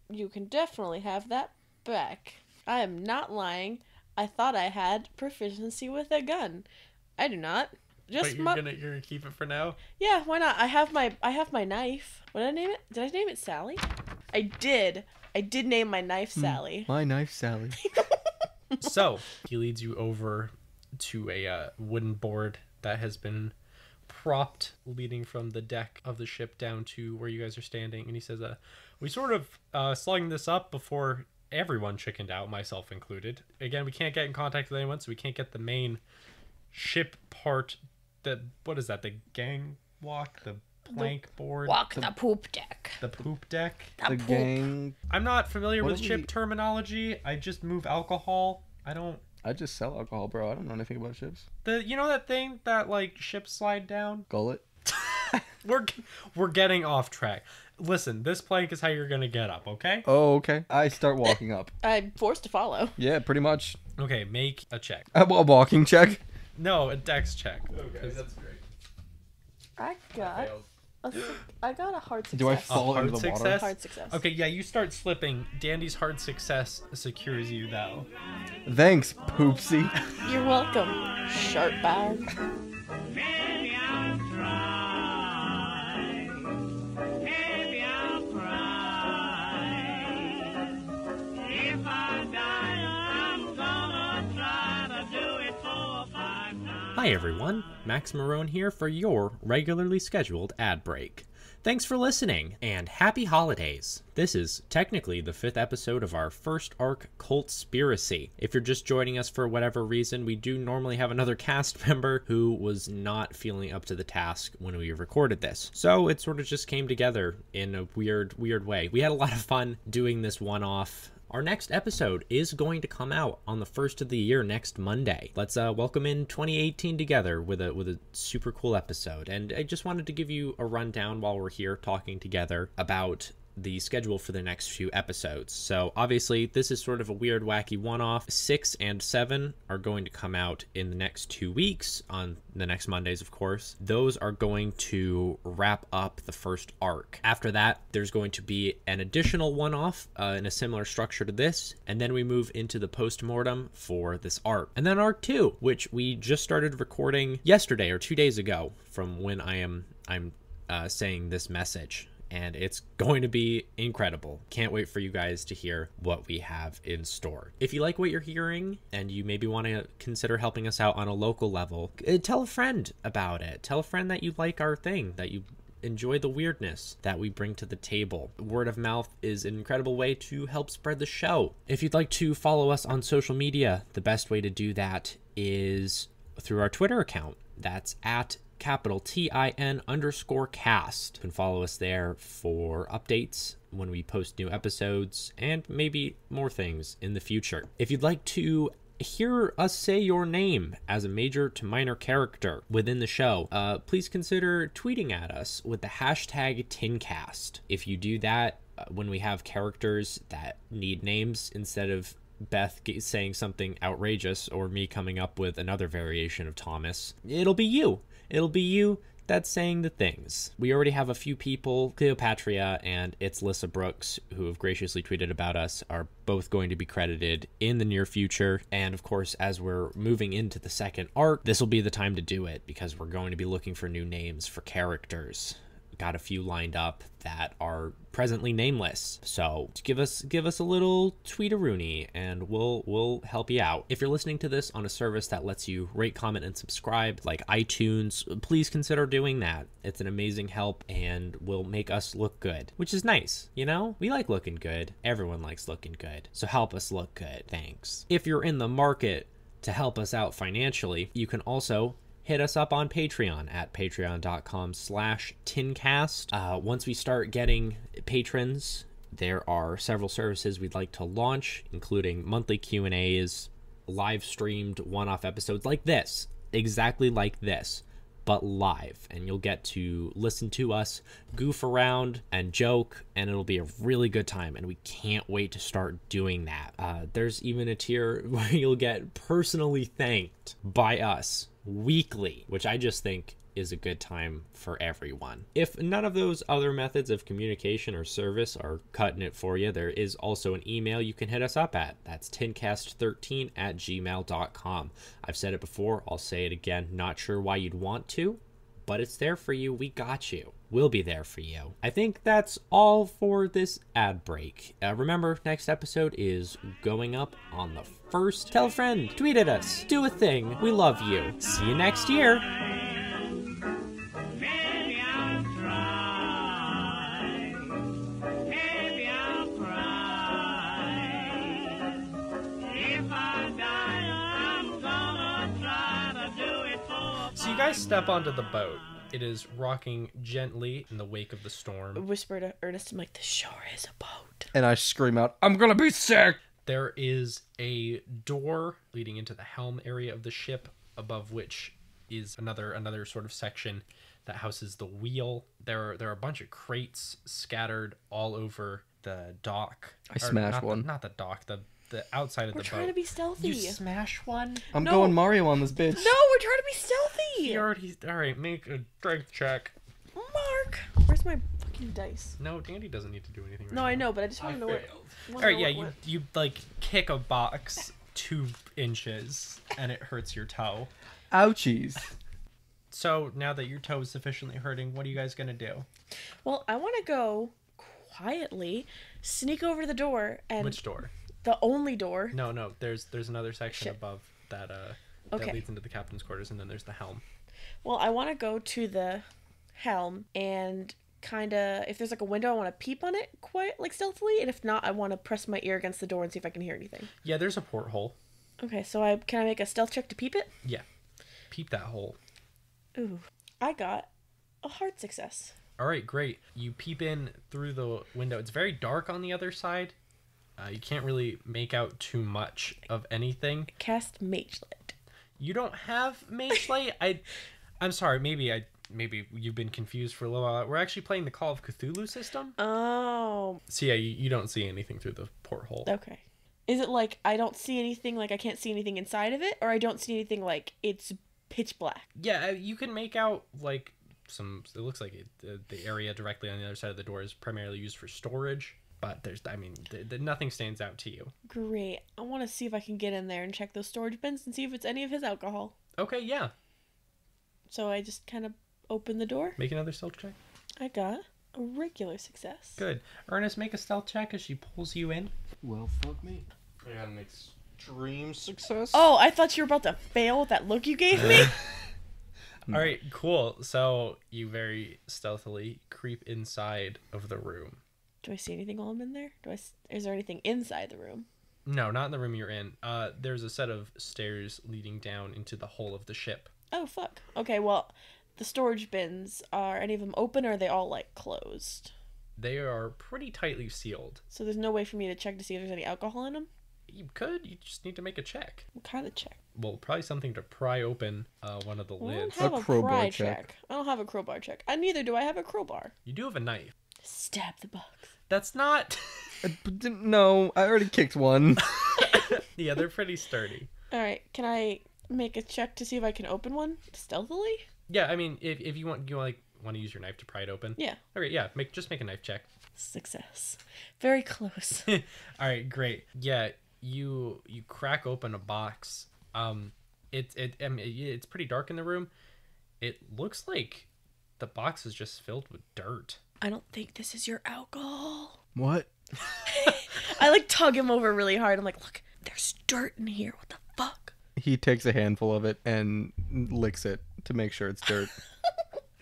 you can definitely have that back. I am not lying. I thought I had proficiency with a gun. I do not. But you're gonna keep it for now? Yeah, why not? I have my knife. What did I name it? Did I name it Sally? I did name my knife Sally. My knife, Sally. So he leads you over to a wooden board that has been propped, leading from the deck of the ship down to where you guys are standing, and he says, we sort of slung this up before everyone chickened out, myself included. Again, we can't get in contact with anyone, so we can't get the main ship part. What is that? The gang walk? The plank board? The poop deck. The poop deck? The gang. I'm not familiar with ship terminology. I just move alcohol. I just sell alcohol, bro. I don't know anything about ships. You know that thing that like ships slide down? Gullet. We're getting off track. Listen, this plank is how you're gonna get up, okay? Oh, okay. I start walking up. I'm forced to follow. Yeah, pretty much. Okay, make a check. A walking check. No, a dex check. Okay, that's great. I got a hard success. Do I fall into the water? Hard success. Okay, yeah, you start slipping. Dandy's hard success secures you, though. Thanks, Poopsie. You're welcome, sharp bag. Maybe I'll try. Maybe I'll cry. If I die, I'm gonna try to do it 4 or 5 times. Hi everyone, Max Marone here for your regularly scheduled ad break. Thanks for listening, and happy holidays! This is technically the 5th episode of our first arc, Cultspiracy. If you're just joining us for whatever reason, we do normally have another cast member who was not feeling up to the task when we recorded this. So it sort of just came together in a weird way. We had a lot of fun doing this one-off. Our next episode is going to come out on the 1st of the year next Monday. Let's welcome in 2018 together with a super cool episode. And I just wanted to give you a rundown while we're here talking together about the schedule for the next few episodes. So obviously this is sort of a weird, wacky one-off. 6 and 7 are going to come out in the next 2 weeks, on the next Mondays, of course. Those are going to wrap up the first arc. After that, there's going to be an additional one-off in a similar structure to this, and then we move into the post-mortem for this arc. And then arc 2, which we just started recording yesterday or 2 days ago from when I'm saying this message. And it's going to be incredible. Can't wait for you guys to hear what we have in store. If you like what you're hearing and you maybe want to consider helping us out on a local level, tell a friend about it. Tell a friend that you like our thing, that you enjoy the weirdness that we bring to the table. Word of mouth is an incredible way to help spread the show. If you'd like to follow us on social media, the best way to do that is through our Twitter account. That's at @TIN_cast. You can follow us there for updates when we post new episodes and maybe more things in the future. If you'd like to hear us say your name as a major to minor character within the show, please consider tweeting at us with the hashtag TINcast. If you do that, when we have characters that need names, instead of Beth saying something outrageous or me coming up with another variation of Thomas, it'll be you. It'll be you that's saying the things. We already have a few people, Cleopatra and it's Lissa Brooks, who have graciously tweeted about us, are both going to be credited in the near future. And of course, as we're moving into the second arc, this will be the time to do it because we're going to be looking for new names for characters. Got a few lined up that are presently nameless, so give us a little tweet-a-rooney and we'll help you out. If you're listening to this on a service that lets you rate, comment, and subscribe like iTunes, please consider doing that. It's an amazing help and will make us look good, which is nice. You know, we like looking good. Everyone likes looking good, so help us look good. Thanks. If you're in the market to help us out financially, you can also hit us up on Patreon at patreon.com/tincast. Once we start getting patrons, there are several services we'd like to launch, including monthly Q&As, live streamed one-off episodes like this, exactly like this, but live. And you'll get to listen to us goof around and joke, and it'll be a really good time. And we can't wait to start doing that. There's even a tier where you'll get personally thanked by us weekly, which I just think is a good time for everyone. If none of those other methods of communication or service are cutting it for you, there is also an email you can hit us up at. That's tincast13@gmail.com. I've said it before, I'll say it again. Not sure why you'd want to, but it's there for you. We got you. We'll be there for you. I think that's all for this ad break. Remember, next episode is going up on the 1st. Tell a friend, tweet at us, do a thing. We love you. See you next year. Maybe I'll try. Maybe I'll cry. If I die, I'm gonna try to do it for. So you guys step onto the boat. It is rocking gently in the wake of the storm. Whisper to Earnest, I'm like, the shore is a boat. And I scream out, I'm gonna be sick! There is a door leading into the helm area of the ship, above which is another sort of section that houses the wheel. There are a bunch of crates scattered all over the dock. I smashed one. Not the dock, the outside of We're the boat. trying to be stealthy. You smash one? I'm No. going Mario on this bitch. No, we're trying to be stealthy. All right, make a strength check. Mark, where's my fucking dice? No, Dandy doesn't need to do anything right No, now. I know, but I just want to know where. All right, yeah, you like kick a box 2 inches and it hurts your toe. Ouchies. So now that your toe is sufficiently hurting, what are you guys gonna do? Well, I want to go quietly, sneak over to the door, and Which door? the only door. No, there's another section Shit. above that Okay. that leads into the captain's quarters, and then there's the helm. Well, I want to go to the helm and kind of, if there's like a window, I want to peep on it quiet, like stealthily, and if not, I want to press my ear against the door and see if I can hear anything. Yeah, there's a porthole. Okay, so can I make a stealth check to peep it? Yeah, peep that hole. Ooh, I got a hard success. All right, great. You peep in through the window. It's very dark on the other side. You can't really make out too much of anything. Cast Mage Light. You don't have Mage Light? I'm sorry, maybe you've been confused for a little while. We're actually playing the Call of Cthulhu system. Oh. So yeah, you don't see anything through the porthole. Okay. Is it like I don't see anything, like I can't see anything inside of it, or I don't see anything like it's pitch black? Yeah, you can make out like some. It looks like the area directly on the other side of the door is primarily used for storage. But nothing stands out to you. Great. I want to see if I can get in there and check those storage bins and see if it's any of his alcohol. Okay, yeah. So I just kind of open the door. Make another stealth check. I got a regular success. Good. Ernest, make a stealth check as she pulls you in. Well, fuck me. I got an extreme success. Oh, I thought you were about to fail with that look you gave me. All right, cool. So you very stealthily creep inside of the room. Do I see anything while I'm in there? Is there anything inside the room? No, not in the room you're in. There's a set of stairs leading down into the hull of the ship. Oh, fuck. Okay, well, the storage bins, are any of them open or are they all, like, closed? They are pretty tightly sealed. So there's no way for me to check to see if there's any alcohol in them? You could. You just need to make a check. What kind of check? Well, probably something to pry open one of the Well, I lids. don't have A a crowbar pry check. check. I don't have a crowbar check. Neither do I have a crowbar. You do have a knife. Stab the box. That's not... No, I already kicked one. Yeah, they're pretty sturdy. Alright, can I make a check to see if I can open one stealthily? Yeah, I mean, if you want to use your knife to pry it open. Yeah. All right, yeah, make a knife check. Success. Very close. All right, great. Yeah, you crack open a box. It's pretty dark in the room. It looks like the box is just filled with dirt. I don't think this is your alcohol. What? I like tug him over really hard. I'm like, look, there's dirt in here. What the fuck? He takes a handful of it and licks it to make sure it's dirt.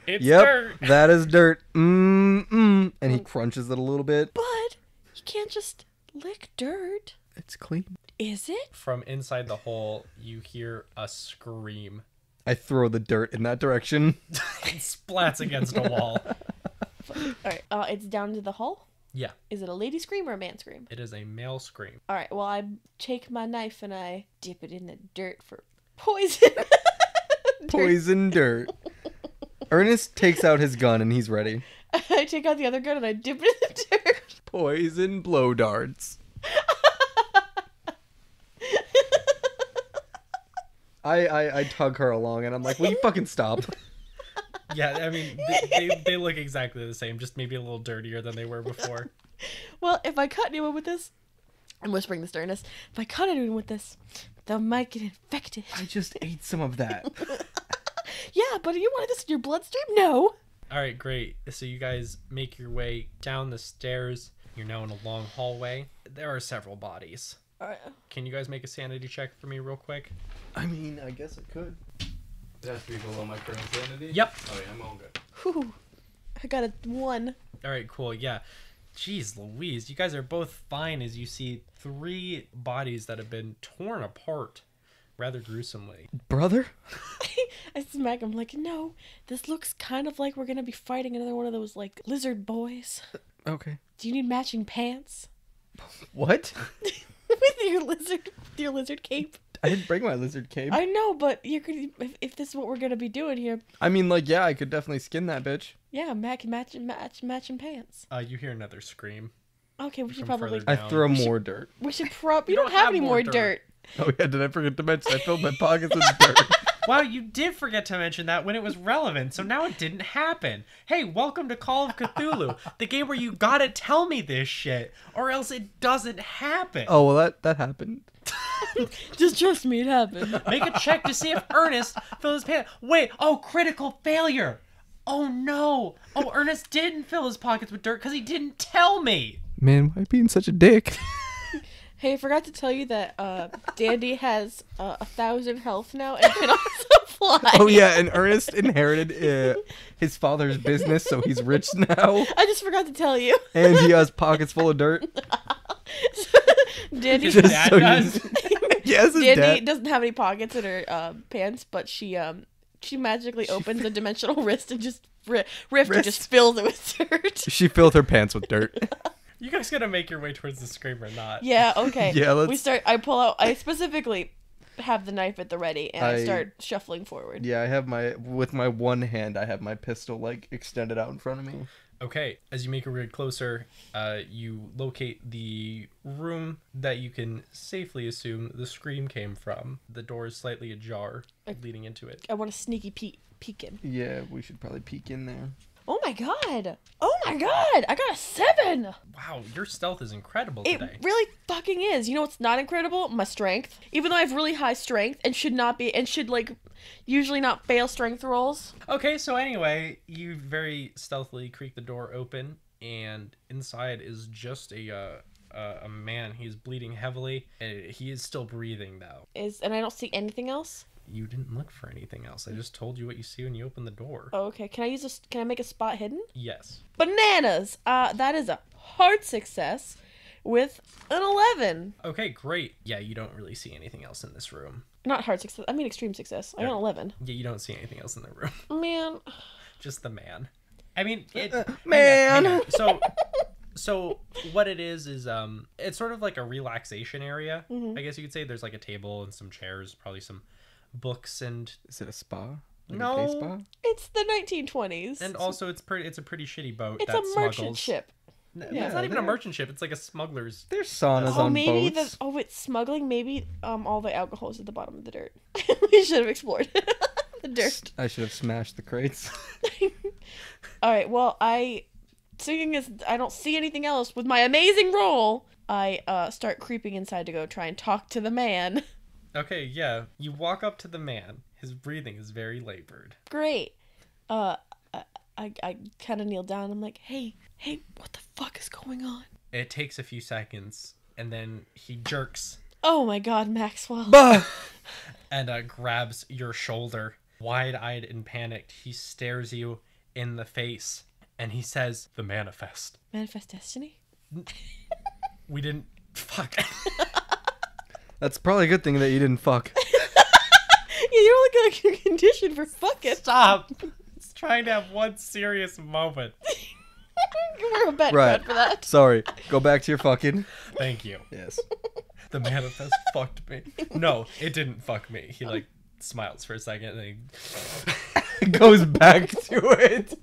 It's yep, dirt. That is dirt. And he crunches it a little bit. But you can't just lick dirt. It's clean. Is it? From inside the hole, you hear a scream. I throw the dirt in that direction. It splats against a wall. All right. It's down to the hull. Yeah. Is it a lady scream or a man scream? It is a male scream. All right. Well, I take my knife and I dip it in the dirt for poison. Poison dirt. Ernest takes out his gun and he's ready. I take out the other gun and I dip it in the dirt. Poison blow darts. I tug her along and I'm like, will you fucking stop? Yeah, I mean, they look exactly the same, just maybe a little dirtier than they were before. Well, if I cut anyone with this, I'm whispering this to Earnest, if I cut anyone with this, they might get infected. I just ate some of that. Yeah, but you wanted this in your bloodstream? No. All right, great. So you guys make your way down the stairs. You're now in a long hallway. There are several bodies. All right. Can you guys make a sanity check for me real quick? I mean, I guess I could. It has to be below my current sanity? Yep. Oh yeah, I'm all good. Whew. I got a 1. All right, cool. Yeah. Jeez Louise, you guys are both fine as you see 3 bodies that have been torn apart rather gruesomely. Brother? I smack him like, no, this looks kind of like we're going to be fighting another one of those, like, lizard boys. Okay. Do you need matching pants? What? With your lizard cape? I didn't bring my lizard cape. I know, but you're gonna, if this is what we're going to be doing here. I mean, like, yeah, I could definitely skin that bitch. Yeah, matching pants. You hear another scream. Okay, we should From probably... further I down. throw more dirt. We should you don't have any more dirt. Oh yeah, did I forget to mention I filled my pockets with dirt? Wow, you did forget to mention that when it was relevant, so now it didn't happen. Hey, welcome to Call of Cthulhu, the game where you gotta tell me this shit, or else it doesn't happen. Oh, well, that happened. Just trust me, it happened. Make a check to see if Ernest filled his pants. Wait, critical failure. Oh no. Oh, Ernest didn't fill his pockets with dirt because he didn't tell me. Man, why being such a dick? Hey, I forgot to tell you that Dandy has 1,000 health now and can also fly. Oh yeah, and Ernest inherited his father's business, so he's rich now. I just forgot to tell you. And he has pockets full of dirt. Dandy, His dad does. Yes, his Dandy dad. doesn't have any pockets in her pants, but she magically opens a dimensional wrist and just rift and just fills it with dirt. She filled her pants with dirt. You guys gonna make your way towards the scream or not? Yeah, okay. Yeah, let's... We start, I specifically have the knife at the ready, and I start shuffling forward. Yeah, I have with my one hand, I have my pistol, like, extended out in front of me. Okay, as you make your way closer, you locate the room that you can safely assume the scream came from. The door is slightly ajar, leading into it. I want a sneaky peek in. Yeah, we should probably peek in there. Oh my god! Oh my god! I got a 7! Wow, your stealth is incredible today. It really fucking is. You know what's not incredible? My strength. Even though I have really high strength and should like usually not fail strength rolls. Okay, so anyway, you very stealthily creak the door open, and inside is just a man. He's bleeding heavily, and he is still breathing though. And I don't see anything else. You didn't look for anything else. I just told you what you see when you open the door. Oh, okay. Can I make a spot hidden? Yes. Bananas! That is a hard success with an 11. Okay, great. Yeah, you don't really see anything else in this room. Not hard success. I mean extreme success. I got an 11. Yeah, you don't see anything else in the room. Man. Just the man. I mean, man. Hang on. So what it is it's sort of like a relaxation area. Mm-hmm. I guess you could say there's like a table and some chairs, probably some books and... Is it a spa? Like No. a day spa? It's the 1920s. And also it's a pretty shitty boat It's that a merchant smuggles. ship. Yeah, it's not even a merchant ship. It's like a smuggler's. There's saunas Oh, on maybe boats. it's smuggling. Maybe all the alcohol is at the bottom of the dirt. We should have explored the dirt. I should have smashed the crates. All right, well, seeing as I don't see anything else with my amazing roll, I start creeping inside to go try and talk to the man. Okay, yeah. You walk up to the man. His breathing is very labored. Great. I kind of kneel down. I'm like, hey, what the fuck is going on? It takes a few seconds, and then he jerks. Oh my God, Maxwell. Bah! And grabs your shoulder. Wide-eyed and panicked, he stares you in the face, and he says, "The manifest." Manifest destiny? We didn't... Fuck. That's probably a good thing that you didn't fuck. Yeah, you don't look like you're conditioned for fucking. Stop! It's trying to have one serious moment. We're a bet Right. for that. Sorry. Go back to your fucking. Thank you. Yes. The manifest fucked me. No, it didn't fuck me. He, like, smiles for a second, and then Goes back to it.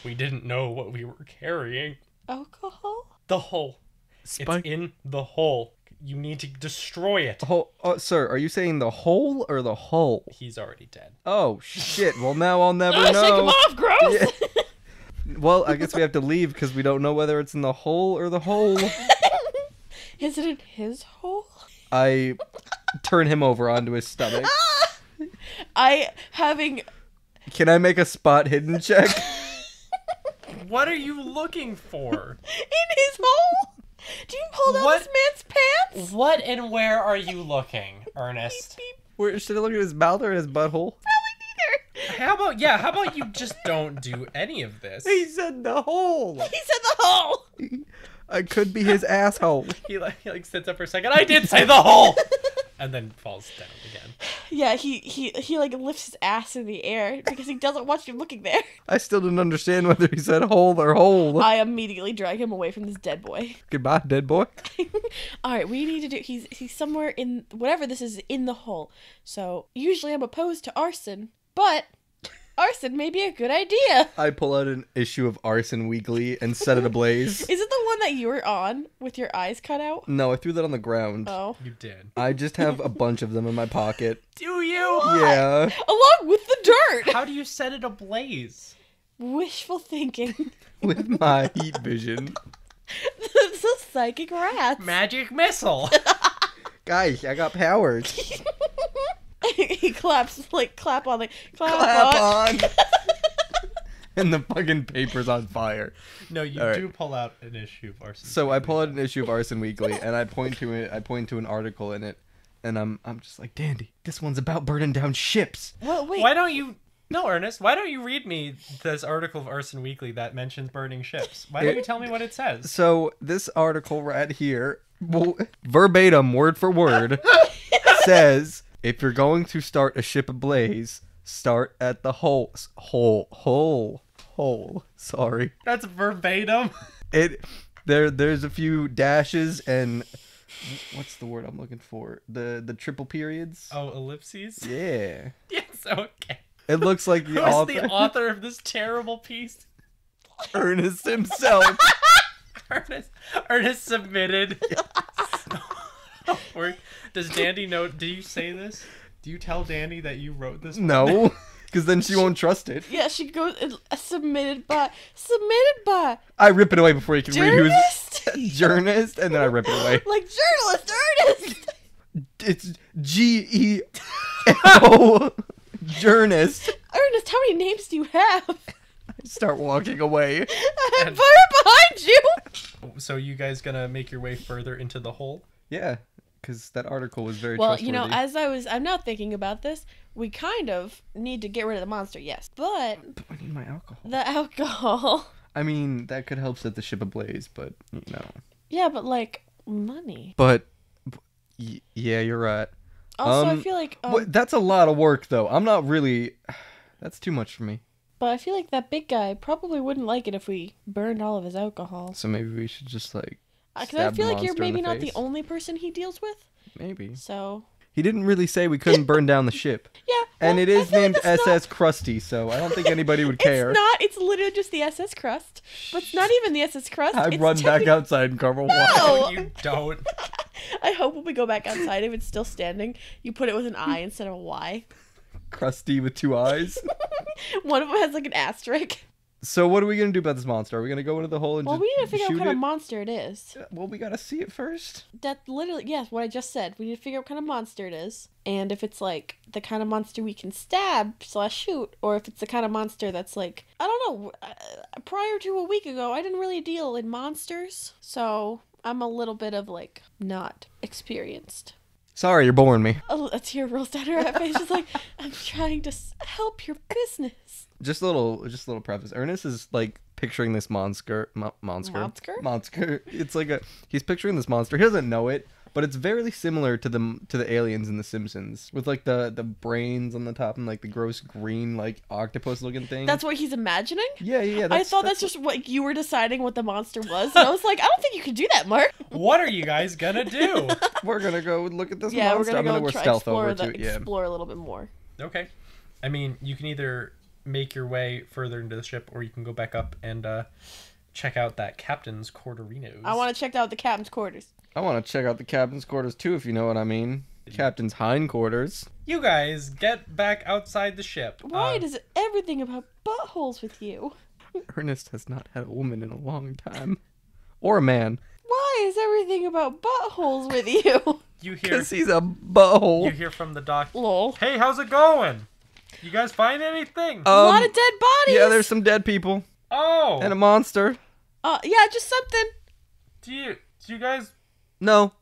we didn't know what we were carrying. Alcohol? The hole. Spike. It's in the hole. You need to destroy it. Sir, are you saying the hole or the hole? He's already dead. Oh, shit. Well, now I'll never Oh, shake him know. off, gross! Yeah. Well, I guess we have to leave because we don't know whether it's in the hole or the hole. Is it in his hole? I turn him over onto his stomach. Can I make a spot hidden check? What are you looking for? In his hole? Do you pull down What? this man's pants? What and where are you looking, Ernest? Where should I look at his mouth or his butthole? How about you just don't do any of this? He said the hole. He said the hole! I could be his asshole. He like sits up for a second. I did say the hole, and then falls down again. Yeah, he like lifts his ass in the air because he doesn't want you looking there. I still didn't understand whether he said hole or hole. I immediately drag him away from this dead boy. Goodbye, dead boy. Alright, we need to do he's somewhere in whatever this is in the hole. So usually I'm opposed to arson, but arson may be a good idea. I pull out an issue of Arson Weekly and set it ablaze. Is it the one that you were on with your eyes cut out? No, I threw that on the ground. Oh. You did. I just have a bunch of them in my pocket. Do you? Yeah. Along with the dirt! How do you set it ablaze? Wishful thinking. With my heat vision. It's a psychic rat. Magic missile. Guys, I got powers. He claps, like, clap on. Clap on. And the fucking paper's on fire. No, you All do right. pull out an issue of Arson. So I pull out an issue of Arson Weekly and I point to it. I point to an article in it, and I'm just like, Dandy, this one's about burning down ships. Well, wait. Why don't you... No, Ernest, why don't you read me this article of Arson Weekly that mentions burning ships? Why don't you tell me what it says? So this article right here, verbatim, word for word, says, if you're going to start a ship ablaze, start at the hole. Sorry. That's verbatim. There's a few dashes and what's the word I'm looking for? The triple periods. Oh, ellipses? Yeah. Yes, okay. It looks like the Who's author, the author of this terrible piece? Earnest himself. Ernest submitted. Or does Dandy know? Do you say this? Do you tell Dandy that you wrote this? No, because then she won't trust it. Yeah, she goes, submitted by. I rip it away before you can read who's Journalist? journalist, and then I rip it away. Like, journalist, Ernest! It's GEO. Journalist. Ernest, how many names do you have? Start walking away. I'm far behind you! So you guys gonna make your way further into the hole? Yeah, because that article was very Well, trustworthy. you know, I'm now thinking about this, we kind of need to get rid of the monster, yes. But But I need my alcohol. the alcohol. I mean, that could help set the ship ablaze, but, you know. Yeah, but, like, money. But, yeah, you're right. Also, I feel like... that's a lot of work, though. I'm not really... That's too much for me. But I feel like that big guy probably wouldn't like it if we burned all of his alcohol. So maybe we should just, like, Because I stab feel the like you're monster in maybe the not the face. only person he deals with. Maybe. So... He didn't really say we couldn't burn down the ship. Yeah. And well, it I is feel like named that's SS Krusty, so I don't think anybody would care. It's not. It's literally just the SS Crust. But it's not even the SS Crust. I it's run back outside and Carmel walks. No! You don't. I hope when we go back outside, if it's still standing, you put it with an I instead of a Y. crusty with 2 eyes. One of them has like an asterisk. So what are we gonna do about this monster? Are we gonna go into the hole and Well, just we need to figure out shoot what kind it? of monster it is. Well, we gotta see it first. That literally, yes, what I just said. We need to figure out what kind of monster it is. And if it's like the kind of monster we can stab/shoot, or if it's the kind of monster that's like, I don't know, prior to a week ago, I didn't really deal in monsters. So I'm a little bit of like not experienced. Sorry, you're boring me. A tear rolls down her face. She's like, I'm trying to help your business. Just a little preface. Ernest is like picturing this monster. It's like he's picturing this monster. He doesn't know it, but it's very similar to the aliens in The Simpsons, with like the brains on the top and like the gross green like octopus looking thing. That's what he's imagining? Yeah. I thought that's just what you were deciding what the monster was. And I was like, I don't think you can do that, Mark. What are you guys gonna do? We're gonna go look at this Yeah, monster. we're gonna go stealth over to it. explore a little bit more. Okay. I mean, you can either make your way further into the ship, or you can go back up and check out that captain's quarterinos. I want to check out the captain's quarters. I want to check out the captain's quarters too, if you know what I mean. Captain's hindquarters. You guys get back outside the ship. Why does everything about buttholes with you? Ernest has not had a woman in a long time, or a man. Why is everything about buttholes with you? You hear? Because he's a butthole. You hear from the dock. Lol. Hey, how's it going? You guys find anything? A lot of dead bodies. Yeah, there's some dead people Oh. and a monster. Yeah, just something. Do you guys No,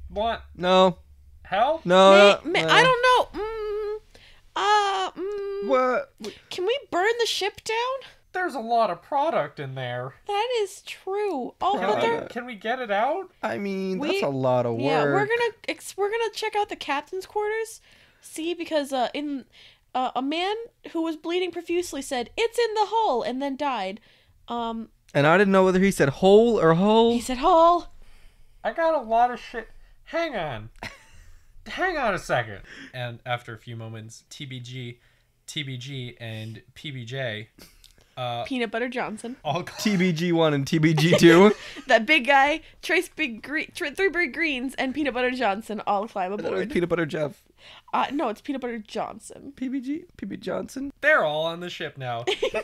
want no, help? no. I don't know. What? Can we burn the ship down? There's a lot of product in there. That is true. Oh, but there. Can we get it out? I mean, that's a lot of work. Yeah, we're gonna check out the captain's quarters. See, because a man who was bleeding profusely said, "It's in the hull," and then died. And I didn't know whether he said hole or hull. He said hull. I got a lot of shit. Hang on. Hang on a second. And after a few moments, TBG, and PBJ... Peanut Butter Johnson. all TBG1 and TBG2. That big guy, Trace Big Green, 3 Big Greens, and Peanut Butter Johnson all climb aboard. Peanut Butter Jeff. No, it's Peanut Butter Johnson. PB Johnson. They're all on the ship now.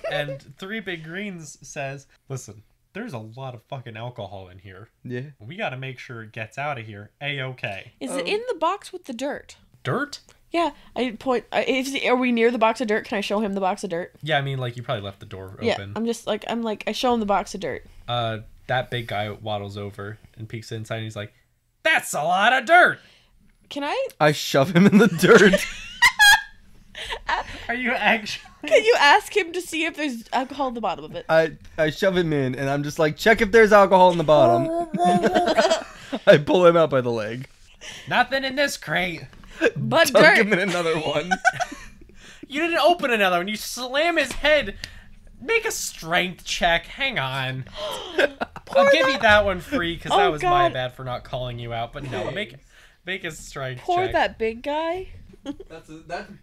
And 3 Big Greens says, listen, there's a lot of fucking alcohol in here. Yeah. We gotta make sure it gets out of here. A-okay. Is it in the box with the dirt? Dirt? Yeah, I point. Are we near the box of dirt? Can I show him the box of dirt? Yeah, I mean, like, you probably left the door open. Yeah, I show him the box of dirt. That big guy waddles over and peeks inside and he's like, that's a lot of dirt! Can I? I shove him in the dirt. Are you actually... Can you ask him to see if there's alcohol at the bottom of it? I shove him in, and I'm just like, check if there's alcohol in the bottom. I pull him out by the leg. Nothing in this crate. But Dunk dirt. him in another one. You didn't open another one. You slam his head. Make a strength check. Hang on. I'll give you that one free because that was my bad for not calling you out. But no, make a strength Poor check. that big guy. That's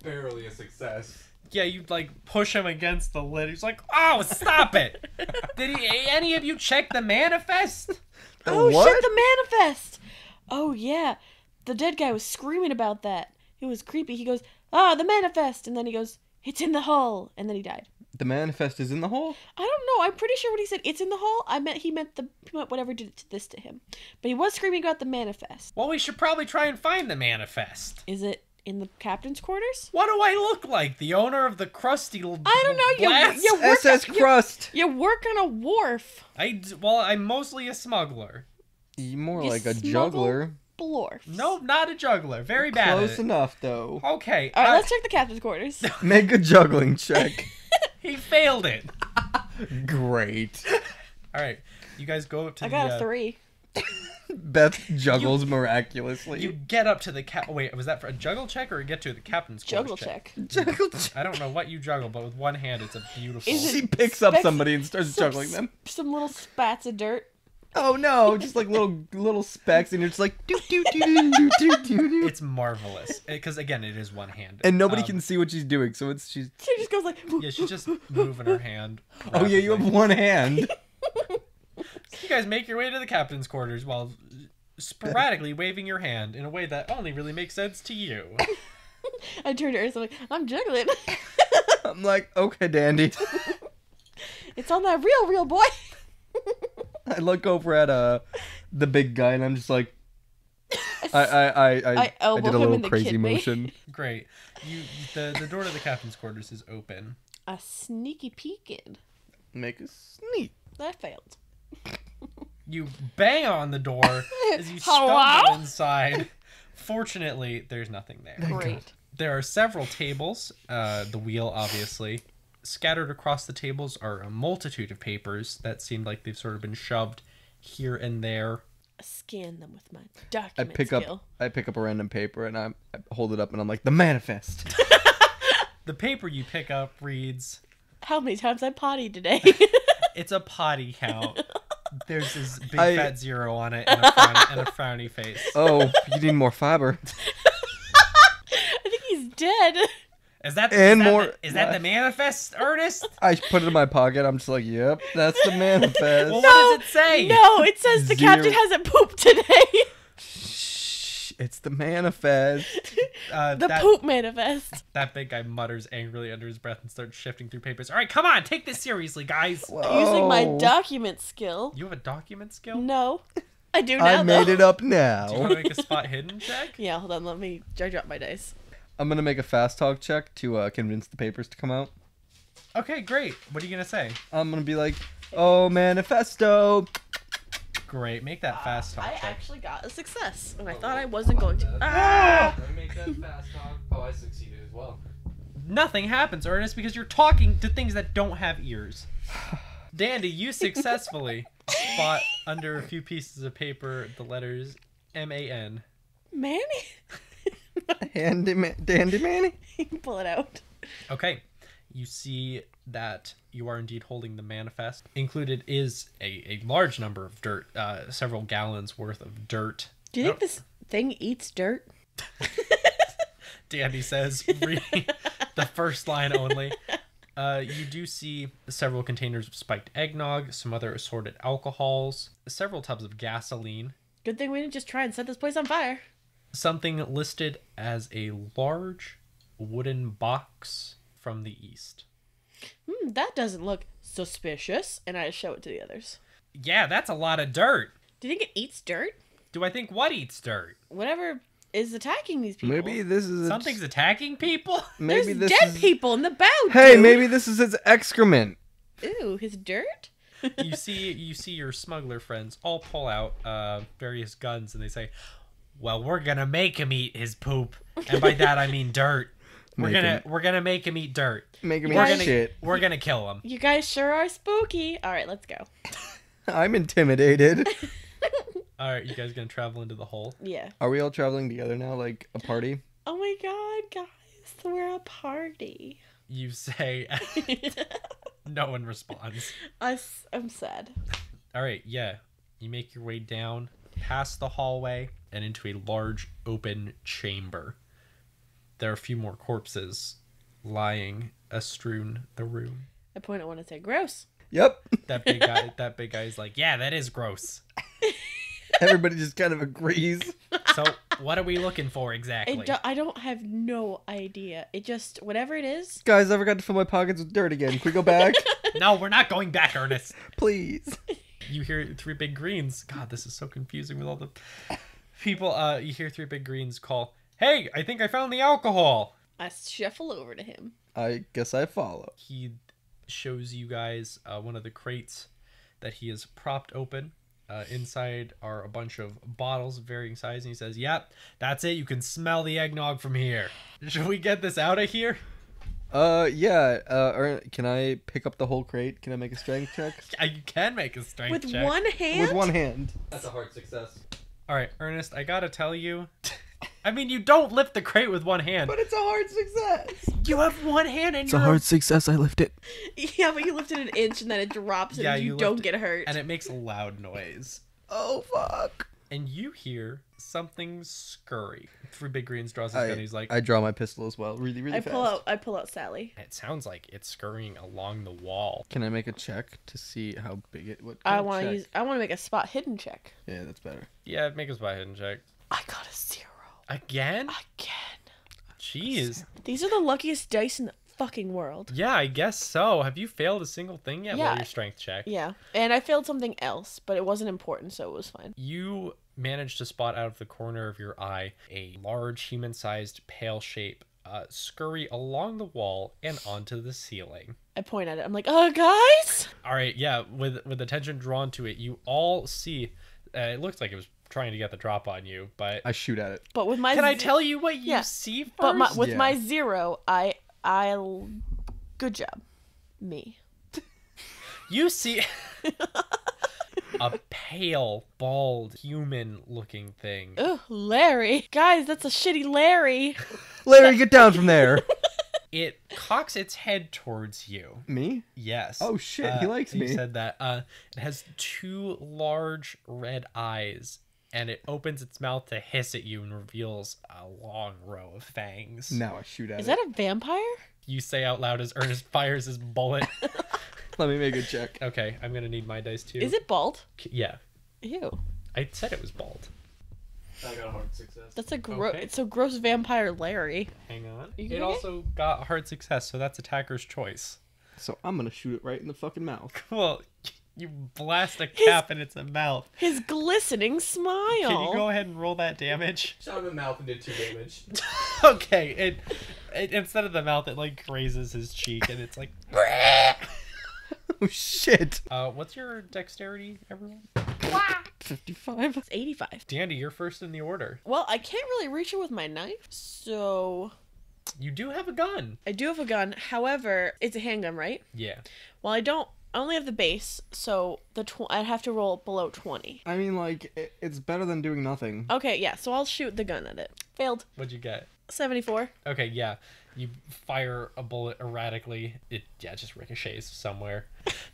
barely a success. Yeah, you like push him against the lid. He's like, "Oh, stop it!" Did any of you check the manifest? Oh what? shit, the manifest. Oh yeah, the dead guy was screaming about that. It was creepy. He goes, the manifest, and then he goes, it's in the hull, and then he died. The manifest is in the hole? I don't know. I'm pretty sure when he said it's in the hull, he meant whatever did this to him. But he was screaming about the manifest. Well, we should probably try and find the manifest. Is it in the captain's quarters? What do I look like? The owner of the crusty... I don't know. You work SS Crust. You work on a wharf. I'm mostly a smuggler. More You like a smuggle juggler. Blorfs. No, not a juggler. Very bad at Close it. enough, though. Okay. All right, let's check the captain's quarters. Make a juggling check. He failed it. Great. All right. You guys go up to I got a 3. Beth juggles miraculously. You get up to the Wait, was that for a juggle check or get to the captain's Juggle quarters check? Juggle check. I don't know what you juggle, but with one hand, it's a beautiful. Is it- She picks up Specks- somebody and starts juggling them. Some little spats of dirt. Oh no, just like little specks, and you're just like doo doo doo doo doo doo doo. It's marvelous because again, it is one hand, And nobody can see what she's doing, so she's. She just goes like. Yeah, she's just moving her hand. Oh yeah, you have rapidly. one hand. So you guys make your way to the captain's quarters while sporadically waving your hand in a way that only really makes sense to you. I turned to Ernest, I'm like, I'm juggling. I'm like, okay, Dandy. It's on that real boy. I look over at the big guy and I'm just like, I elbow did a him in little the crazy kidney. motion. Great. The door to the captain's quarters is open. A sneaky peeking. Make a sneak. That failed. You bang on the door as you Hello? stumble inside. Fortunately, there's nothing there. Great. There are several tables, the wheel obviously. Scattered across the tables are a multitude of papers that seem like they've sort of been shoved here and there. Scan them with my document skill. I pick up a random paper and I hold it up and I'm like, the manifest. The paper you pick up reads, How many times I potty today? it's a potty count. There's this big fat 0 on it and a frowny face. Oh, you need more fiber. I think he's dead. Is that the manifest, Ernest? I put it in my pocket. I'm just like, yep, that's the manifest. Well, what does it say? No, it says the captain hasn't pooped today. Shh, it's the manifest. The poop manifest. That big guy mutters angrily under his breath and starts shifting through papers. All right, come on, take this seriously, guys. Whoa. Using my document skill. You have a document skill? No. I do now, I made though. it up now. Do you want to make a spot hidden check? Yeah, hold on. Let me drop my dice. I'm gonna make a fast talk check to convince the papers to come out. Okay, great. What are you gonna say? I'm gonna be like, oh, manifesto. Great, make that fast talk I check. actually got a success, and I thought I wasn't going to. Ah! Let me make that fast talk. Oh, I succeeded as well. Nothing happens, Ernest, because you're talking to things that don't have ears. Dandy, you successfully spot under a few pieces of paper the letters M-A-N. Manny? Dandy Manny. You can pull it out. Okay, you see that you are indeed holding the manifest. Included is a large number of dirt, several gallons worth of dirt. Do you think this thing eats dirt? Dandy says, reading the first line only. You do see several containers of spiked eggnog, some other assorted alcohols, several tubs of gasoline. Good thing we didn't just try and set this place on fire. Something listed as a large wooden box from the east. That doesn't look suspicious. And I show it to the others. Yeah, that's a lot of dirt. Do you think it eats dirt? Do I think what eats dirt? Whatever is attacking these people. Maybe this is Something's attacking people? Maybe There's this dead is... people in the bow. Hey, dude. maybe this is his excrement. Ooh, his dirt? You see your smuggler friends all pull out various guns and they say, well, we're gonna make him eat his poop. And by that I mean dirt. We're gonna make him eat dirt. Make him We're eat gonna- shit. We're gonna kill him. You guys sure are spooky. All right, let's go. I'm intimidated. Alright, you guys gonna travel into the hole? Yeah. Are we all traveling together now, like a party? Oh my god, guys, we're a party. You say no one responds. I'm sad. Alright, yeah. You make your way down past the hallway and into a large open chamber. There are a few more corpses lying astrewn the room. I point at one and say, gross. Yep. That big guy is like, yeah, that is gross. Everybody just kind of agrees. So what are we looking for exactly? I don't have no idea. It just, whatever it is. Guys, I forgot to fill my pockets with dirt again. Can we go back? No, we're not going back, Ernest. Please. You hear three big greens. God, this is so confusing with all the people. You hear three big greens call, hey, I think I found the alcohol. I shuffle over to him. I guess I follow. He shows you guys one of the crates that he has propped open. Inside are a bunch of bottles of varying size, and he says, yep, that's it. You can smell the eggnog from here. Should we get this out of here? Yeah. Can I pick up the whole crate? Can I make a strength check? You can make a strength With check. one hand? With one hand. That's a hard success. All right, Ernest, I gotta tell you. I mean, you don't lift the crate with one hand. But it's a hard success. You have one hand and It's a hard success. I lift it. Yeah, but you lift it an inch and then it drops and Yeah, you you don't lift get hurt. and it makes a loud noise. Oh, fuck. And you hear something scurry. Three Big Greens draws his gun. And he's like, I draw my pistol as well. Really, really fast. I pull out Sally. it sounds like it's scurrying along the wall. Can I make a check to see how big it? What? I kind of want to check? I want to make a spot hidden check. Yeah, that's better. Yeah, make a spot hidden check. I got a 0. Again? Again. Jeez. These are the luckiest dice in the fucking world. Yeah, I guess so. Have you failed a single thing yet? Yeah. Roll your strength check. Yeah. And I failed something else, but it wasn't important, so it was fine. You managed to spot out of the corner of your eye a large human-sized pale shape scurry along the wall and onto the ceiling. I point at it. I'm like, guys? All right, yeah, with attention drawn to it, you all see, it looks like it was trying to get the drop on you, but... I shoot at it. But with my... Can I tell you what you see first? But with my 0, I'll... Good job. Me. You see... a pale, bald, human-looking thing. Ugh, Larry. Guys, that's a shitty Larry. Larry, get down from there. It cocks its head towards you. Me? Yes. Oh shit, he likes me. You said that. It has 2 large red eyes, and it opens its mouth to hiss at you and reveals a long row of fangs. Now I shoot at it. Is that a vampire? You say out loud as Ernest fires his bullet. Let me make a check. Okay, I'm gonna need my dice too. Is it bald? Yeah. Ew. I said it was bald. I got a hard success. That's a gross. Okay. It's a gross vampire Larry. Hang on. You It okay? also got hard success, so that's attacker's choice. So I'm gonna shoot it right in the fucking mouth. Well, you blast a cap in its mouth. His glistening smile. Can you go ahead and roll that damage? Shot him in the mouth and did 2 damage. Okay, it instead of the mouth, it like grazes his cheek, and it's like. Oh shit. What's your dexterity, everyone? 55. It's 85. Dandy, you're first in the order. Well, I can't really reach it with my knife, so You do have a gun. I do have a gun. However, it's a handgun, right? Yeah. Well, I only have the base, so I'd have to roll below 20. I mean, like, it's better than doing nothing. Okay, yeah, so I'll shoot the gun at it. Failed. What'd you get? 74. Okay, yeah. You fire a bullet erratically. It just ricochets somewhere.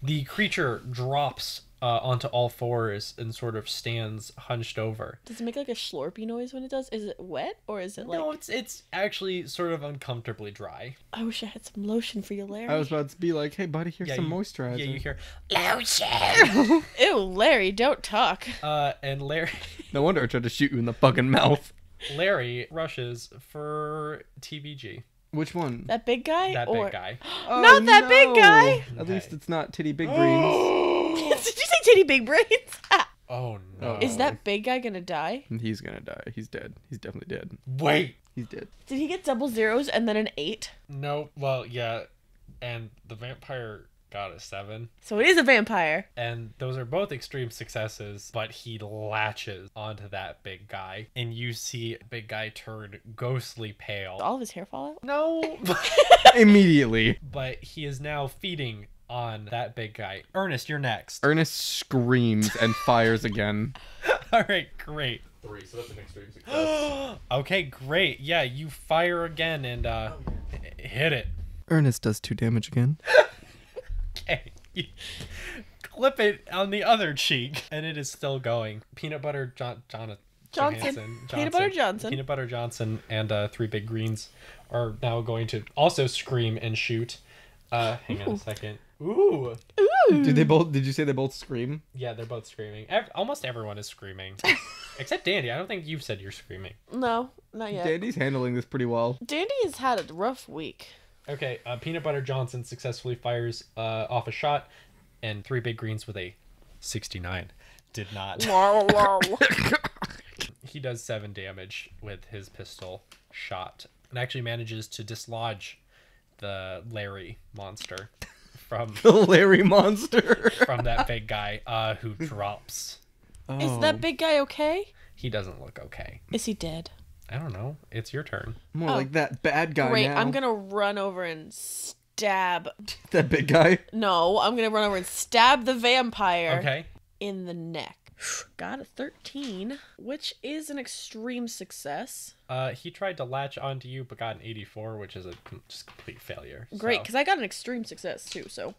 The creature drops onto all fours and sort of stands hunched over. Does it make like a slurpy noise when it does? Is it wet or is it like... No, it's actually sort of uncomfortably dry. I wish I had some lotion for you, Larry. I was about to be like, hey, buddy, here's some moisturizer. Yeah, you hear Lotion! Ew, Larry, don't talk. and Larry No wonder I tried to shoot you in the fucking mouth. Larry rushes for TBG. Which one? That big guy? That or... big guy. Oh, Not that big guy! At least it's not Titty Big Brains. Did you say titty big brains? Oh no. Is that big guy gonna die? He's gonna die. He's dead. He's definitely dead. Wait. He's dead. Did he get double zeros and then an 8? No. Well, yeah. And the vampire got a 7. So it is a vampire. And those are both extreme successes, but he latches onto that big guy, and you see big guy turn ghostly pale. All of his hair fall out? No, Immediately. but he is now feeding on that big guy. Ernest, you're next. Ernest screams and fires again. All right, great. 3, so that's an extreme success. Okay, great. Yeah, you fire again and hit it. Ernest does 2 damage again. Okay. You clip it on the other cheek, and it is still going. Peanut Butter Johnson. Peanut Butter Johnson. Peanut Butter Johnson and 3 Big Greens are now going to also scream and shoot. Hang on a second. Ooh. Did you say they both scream? Yeah, they're both screaming. Almost everyone is screaming. Except Dandy. I don't think you've said you're screaming. No, not yet. Dandy's handling this pretty well. Dandy has had a rough week. Okay, Peanut Butter Johnson successfully fires off a shot, and 3 Big Greens with a 69 did not. He does 7 damage with his pistol shot, and actually manages to dislodge the Larry monster from The Larry monster. from that big guy who drops. Is that big guy okay? He doesn't look okay. Is he dead? I don't know. It's your turn. More like that bad guy Great, now. I'm gonna run over and stab... That big guy? No, I'm gonna run over and stab the vampire Okay. in the neck. Got a 13, which is an extreme success. He tried to latch onto you, but got an 84, which is just complete failure. Great, So, because I got an extreme success too, so...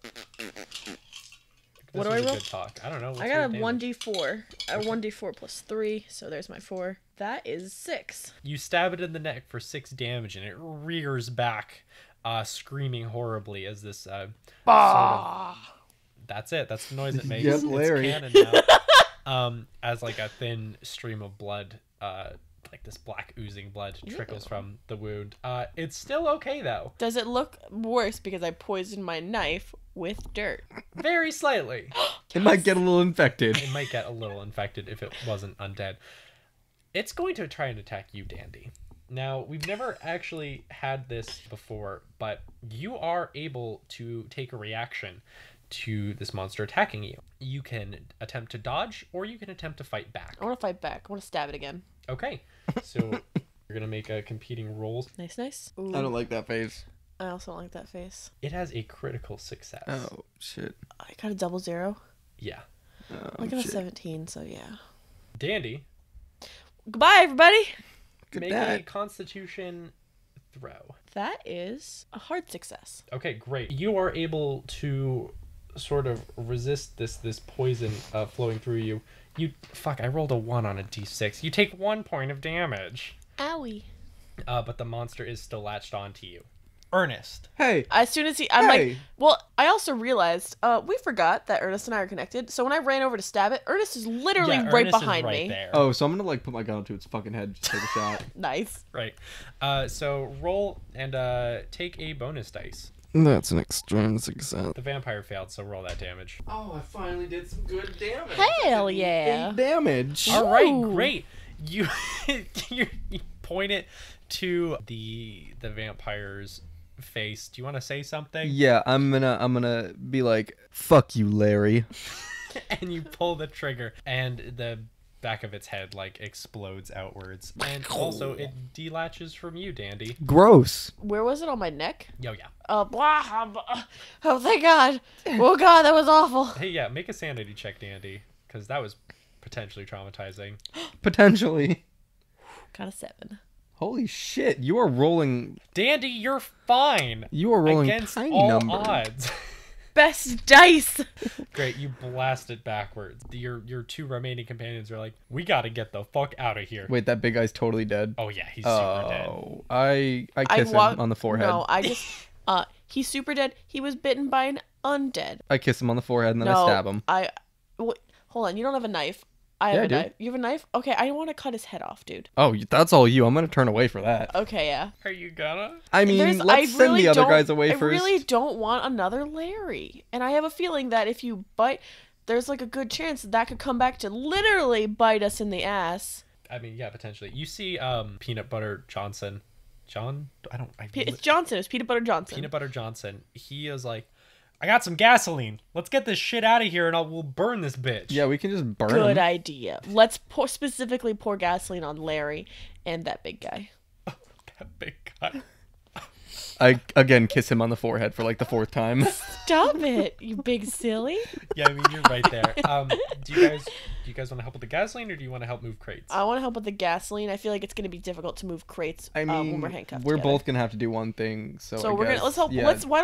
What do I roll? Good talk. I don't know. What's I got a your damage? 1d4. A 1d4 plus 3, so there's my 4. That is 6. You stab it in the neck for 6 damage, and it rears back, screaming horribly as this sort of... That's it. That's the noise it makes. Yep, Larry. It's canon now. As like a thin stream of blood like this black oozing blood trickles Ew. from the wound. It's still okay though. Does it look worse because I poisoned my knife with dirt? Very slightly. It might get a little infected. It might get a little infected if it wasn't undead. It's going to try and attack you, Dandy. Now, we've never actually had this before, but you are able to take a reaction to this monster attacking you. You can attempt to dodge, or you can attempt to fight back. I want to fight back. I want to stab it again. Okay, so you're going to make competing rolls. Nice. I don't like that face. I also don't like that face. It has a critical success. Oh, shit. I got a double zero. Yeah. Oh, I got a shit. 17, so yeah. Dandy, Goodbye, everybody. Good make dad. a constitution throw. That is a hard success. Okay, great. You are able to sort of resist this poison flowing through you. I rolled a 1 on a d6. You take 1 point of damage. Owie. But the monster is still latched onto you. Earnest. Hey. As soon as I'm Hey. like, well, I also realized we forgot that Ernest and I are connected. So when I ran over to stab it, Ernest is literally Yeah, right Ernest is behind right me. there. Oh, so I'm gonna like put my gun up to its fucking head, just take a shot. Nice. Right. So roll and take a bonus dice. That's an extreme success. The vampire failed, so roll that damage. Oh, I finally did some good damage. Hell yeah. 8 damage. All right, Ooh. great. You you point it to the vampire's face. Do you want to say something? Yeah, I'm gonna be like, fuck you, Larry. And you pull the trigger, and the back of its head like explodes outwards, and also it delatches from you, Dandy. Gross. Where was it on my neck? Yo, yeah. Oh, thank God. Oh, God, that was awful. Hey, yeah, make a sanity check, Dandy, because that was potentially traumatizing. Potentially. Got a 7. Holy shit, you are rolling. Dandy, you're fine. You are rolling against tiny all numbers. odds. Best dice. Great, you blast it backwards. Your 2 remaining companions are like, we gotta get the fuck out of here. Wait, that big guy's totally dead. Oh yeah, he's super dead. Oh, I kiss him on the forehead. No, I just, he's super dead. He was bitten by an undead. I kiss him on the forehead and then No, I stab him. Hold on, you don't have a knife. I have Yeah, a I do. knife. You have a knife? Okay, I want to cut his head off, dude. Oh, that's all you. I'm gonna turn away for that. Okay, yeah. Are you gonna? I mean, let's send the other guys away I first. really don't want another Larry. And I have a feeling that if you bite, there's like a good chance that could come back to literally bite us in the ass. I mean, yeah, potentially. You see, Peanut Butter Johnson. It's Johnson. It's Peanut Butter Johnson. Peanut Butter Johnson. He is like, I got some gasoline. Let's get this shit out of here, and we'll burn this bitch. Yeah, we can just burn Good him. idea. Let's specifically pour gasoline on Larry and that big guy. That big guy. I again kiss him on the forehead for like the 4th time. Stop it, you big silly. Yeah, I mean, you're right there. Do you guys want to help with the gasoline, or do you want to help move crates? I want to help with the gasoline. I feel like it's going to be difficult to move crates I mean, when we're handcuffed we're together. both gonna have to do one thing. So I We're guess, gonna let's help. yeah. Why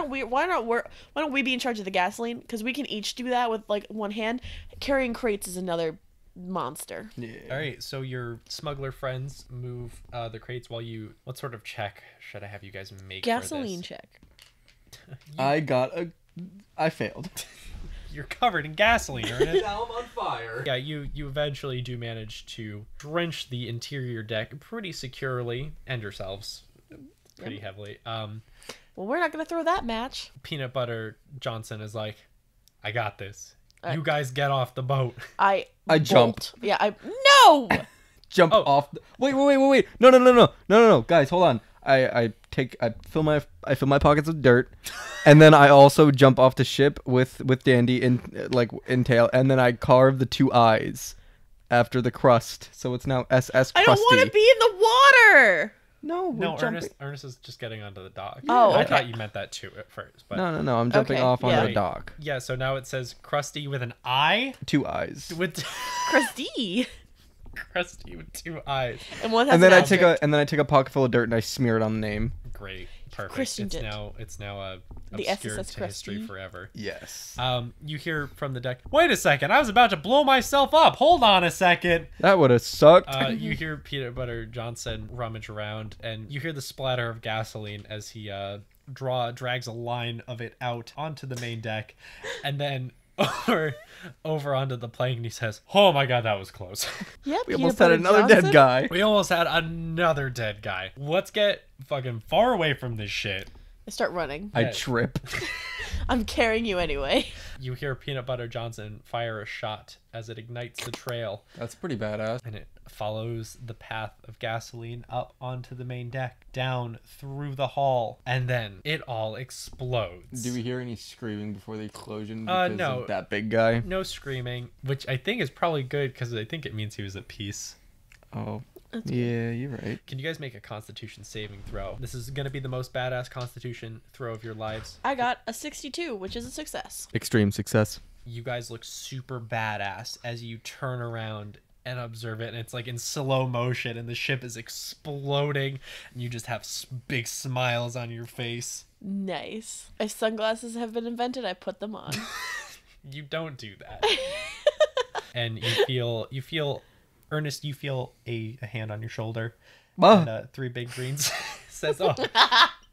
don't we be in charge of the gasoline? Because we can each do that with like one hand. Carrying crates is another monster. Yeah. All right, so your smuggler friends move the crates while you. What sort of check should I have you guys make? Gasoline for this? check. I failed. You're covered in gasoline, Ernest. Now I'm on fire. Yeah, you eventually do manage to drench the interior deck pretty securely and yourselves pretty heavily. Well, we're not gonna throw that match. Peanut Butter Johnson is like, I got this. Uh, You guys get off the boat. I jump. bolt. Yeah, no. Jump Oh. off. Wait. No. Guys, hold on. I fill my pockets with dirt, and then I also jump off the ship with Dandy in tail, and then I carve the 2 eyes after the crust, so it's now SS Krusty. I don't want to be in the water. No, we're No, jumping. Ernest is just getting onto the dock. Oh, I okay. thought you meant that too at first, but No. I'm jumping Okay, off onto yeah. the dock. yeah. So now it says Krusty with an eye, 2 eyes. with Krusty. Krusty with 2 eyes. And one has And then an I take object. a pocket full of dirt and I smear it on the name. Great, perfect. Christened It's it. now The obscured SSS to history Krusty. forever. Yes. You hear from the deck. Wait a second! I was about to blow myself up. Hold on a second. That would have sucked. You hear Peanut Butter Johnson rummage around, and you hear the splatter of gasoline as he drags a line of it out onto the main deck, and then over onto the plank, and he says, "Oh my god, that was close." Yep. We almost had another dead guy. We almost had another dead guy. Let's get fucking far away from this shit. I start running. I Yeah. trip. I'm carrying you anyway. You hear Peanut Butter Johnson fire a shot as it ignites the trail, That's pretty badass. and it follows the path of gasoline up onto the main deck, down through the hall, and then it all explodes. Do we hear any screaming before the explosion? No. Of that big guy. No screaming, which I think is probably good because I think it means he was at peace. Oh, yeah, you're right. Can you guys make a Constitution saving throw? This is going to be the most badass Constitution throw of your lives. I got a 62, which is a success. Extreme success. You guys look super badass as you turn around and observe it, and it's like in slow motion, and the ship is exploding, and you just have big smiles on your face. Nice. If sunglasses have been invented, I put them on. You don't do that. And you feel, Ernest, you feel a hand on your shoulder, Ah, and 3 Big Greens says, "Oh,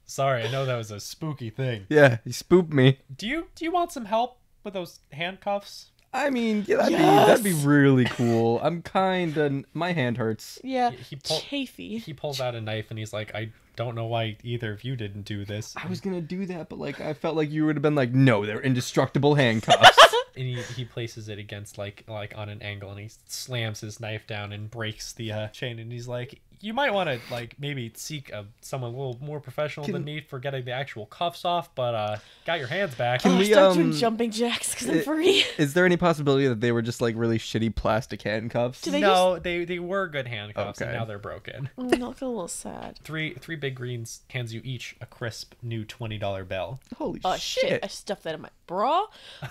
sorry, I know that was a spooky thing. yeah, he spooked me. Do you want some help with those handcuffs?" I mean, yeah, that'd Yes! be really cool. I'm kinda, my hand hurts. Yeah. He Chafy. He pulls out a knife and he's like, "I don't know why either of you didn't do this." I was gonna do that, but like, I felt like you would have been like, no, they're indestructible handcuffs. And he places it against like on an angle, and he slams his knife down and breaks the chain, and he's like, "You might want to like maybe seek someone a little more professional than me for getting the actual cuffs off, but got your hands back." Can Oh, we, start doing jumping jacks because I'm it- free. Is there any possibility that they were just like really shitty plastic handcuffs? Do they No, they were good handcuffs, and Okay. now they're broken. Oh, I feel a little sad. Three Big Greens hands you each a crisp new $20 bill. Holy Oh shit! I stuffed that in my bra.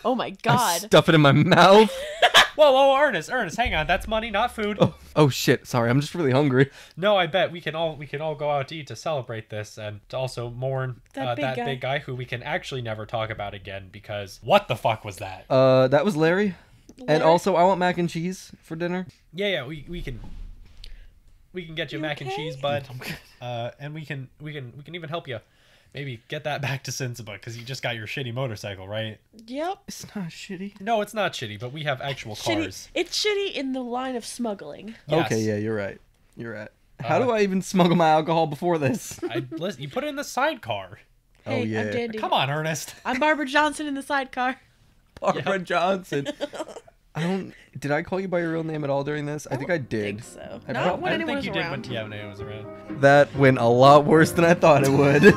Oh my I god. stuff it in my mouth. Whoa, Ernest, hang on, that's money, not food. Oh shit! Sorry, I'm just really hungry. No, I bet we can all go out to eat to celebrate this, and to also mourn That big guy. big guy who we can actually never talk about again, because what the fuck was that? That was Larry. And Larry? also, I want mac and cheese for dinner. Yeah, we can get you You mac and okay? cheese, bud. And we can even help you maybe get that back to Sensiba, because you just got your shitty motorcycle, right? Yep. It's not shitty. No, it's not shitty, but we have actual cars. Shitty. It's shitty in the line of smuggling. Yes. Okay, yeah, you're right. You're right. How do I even smuggle my alcohol before this? Listen, you put it in the sidecar. Hey, yeah. I'm Dandy. Come on, Ernest. I'm Barbara Johnson in the sidecar. Barbara Johnson. Did I call you by your real name at all during this? I think I don't did. think so. I Not prob- when I anyone think was you around. did, but yeah, when anyone was around. That went a lot worse than I thought it would.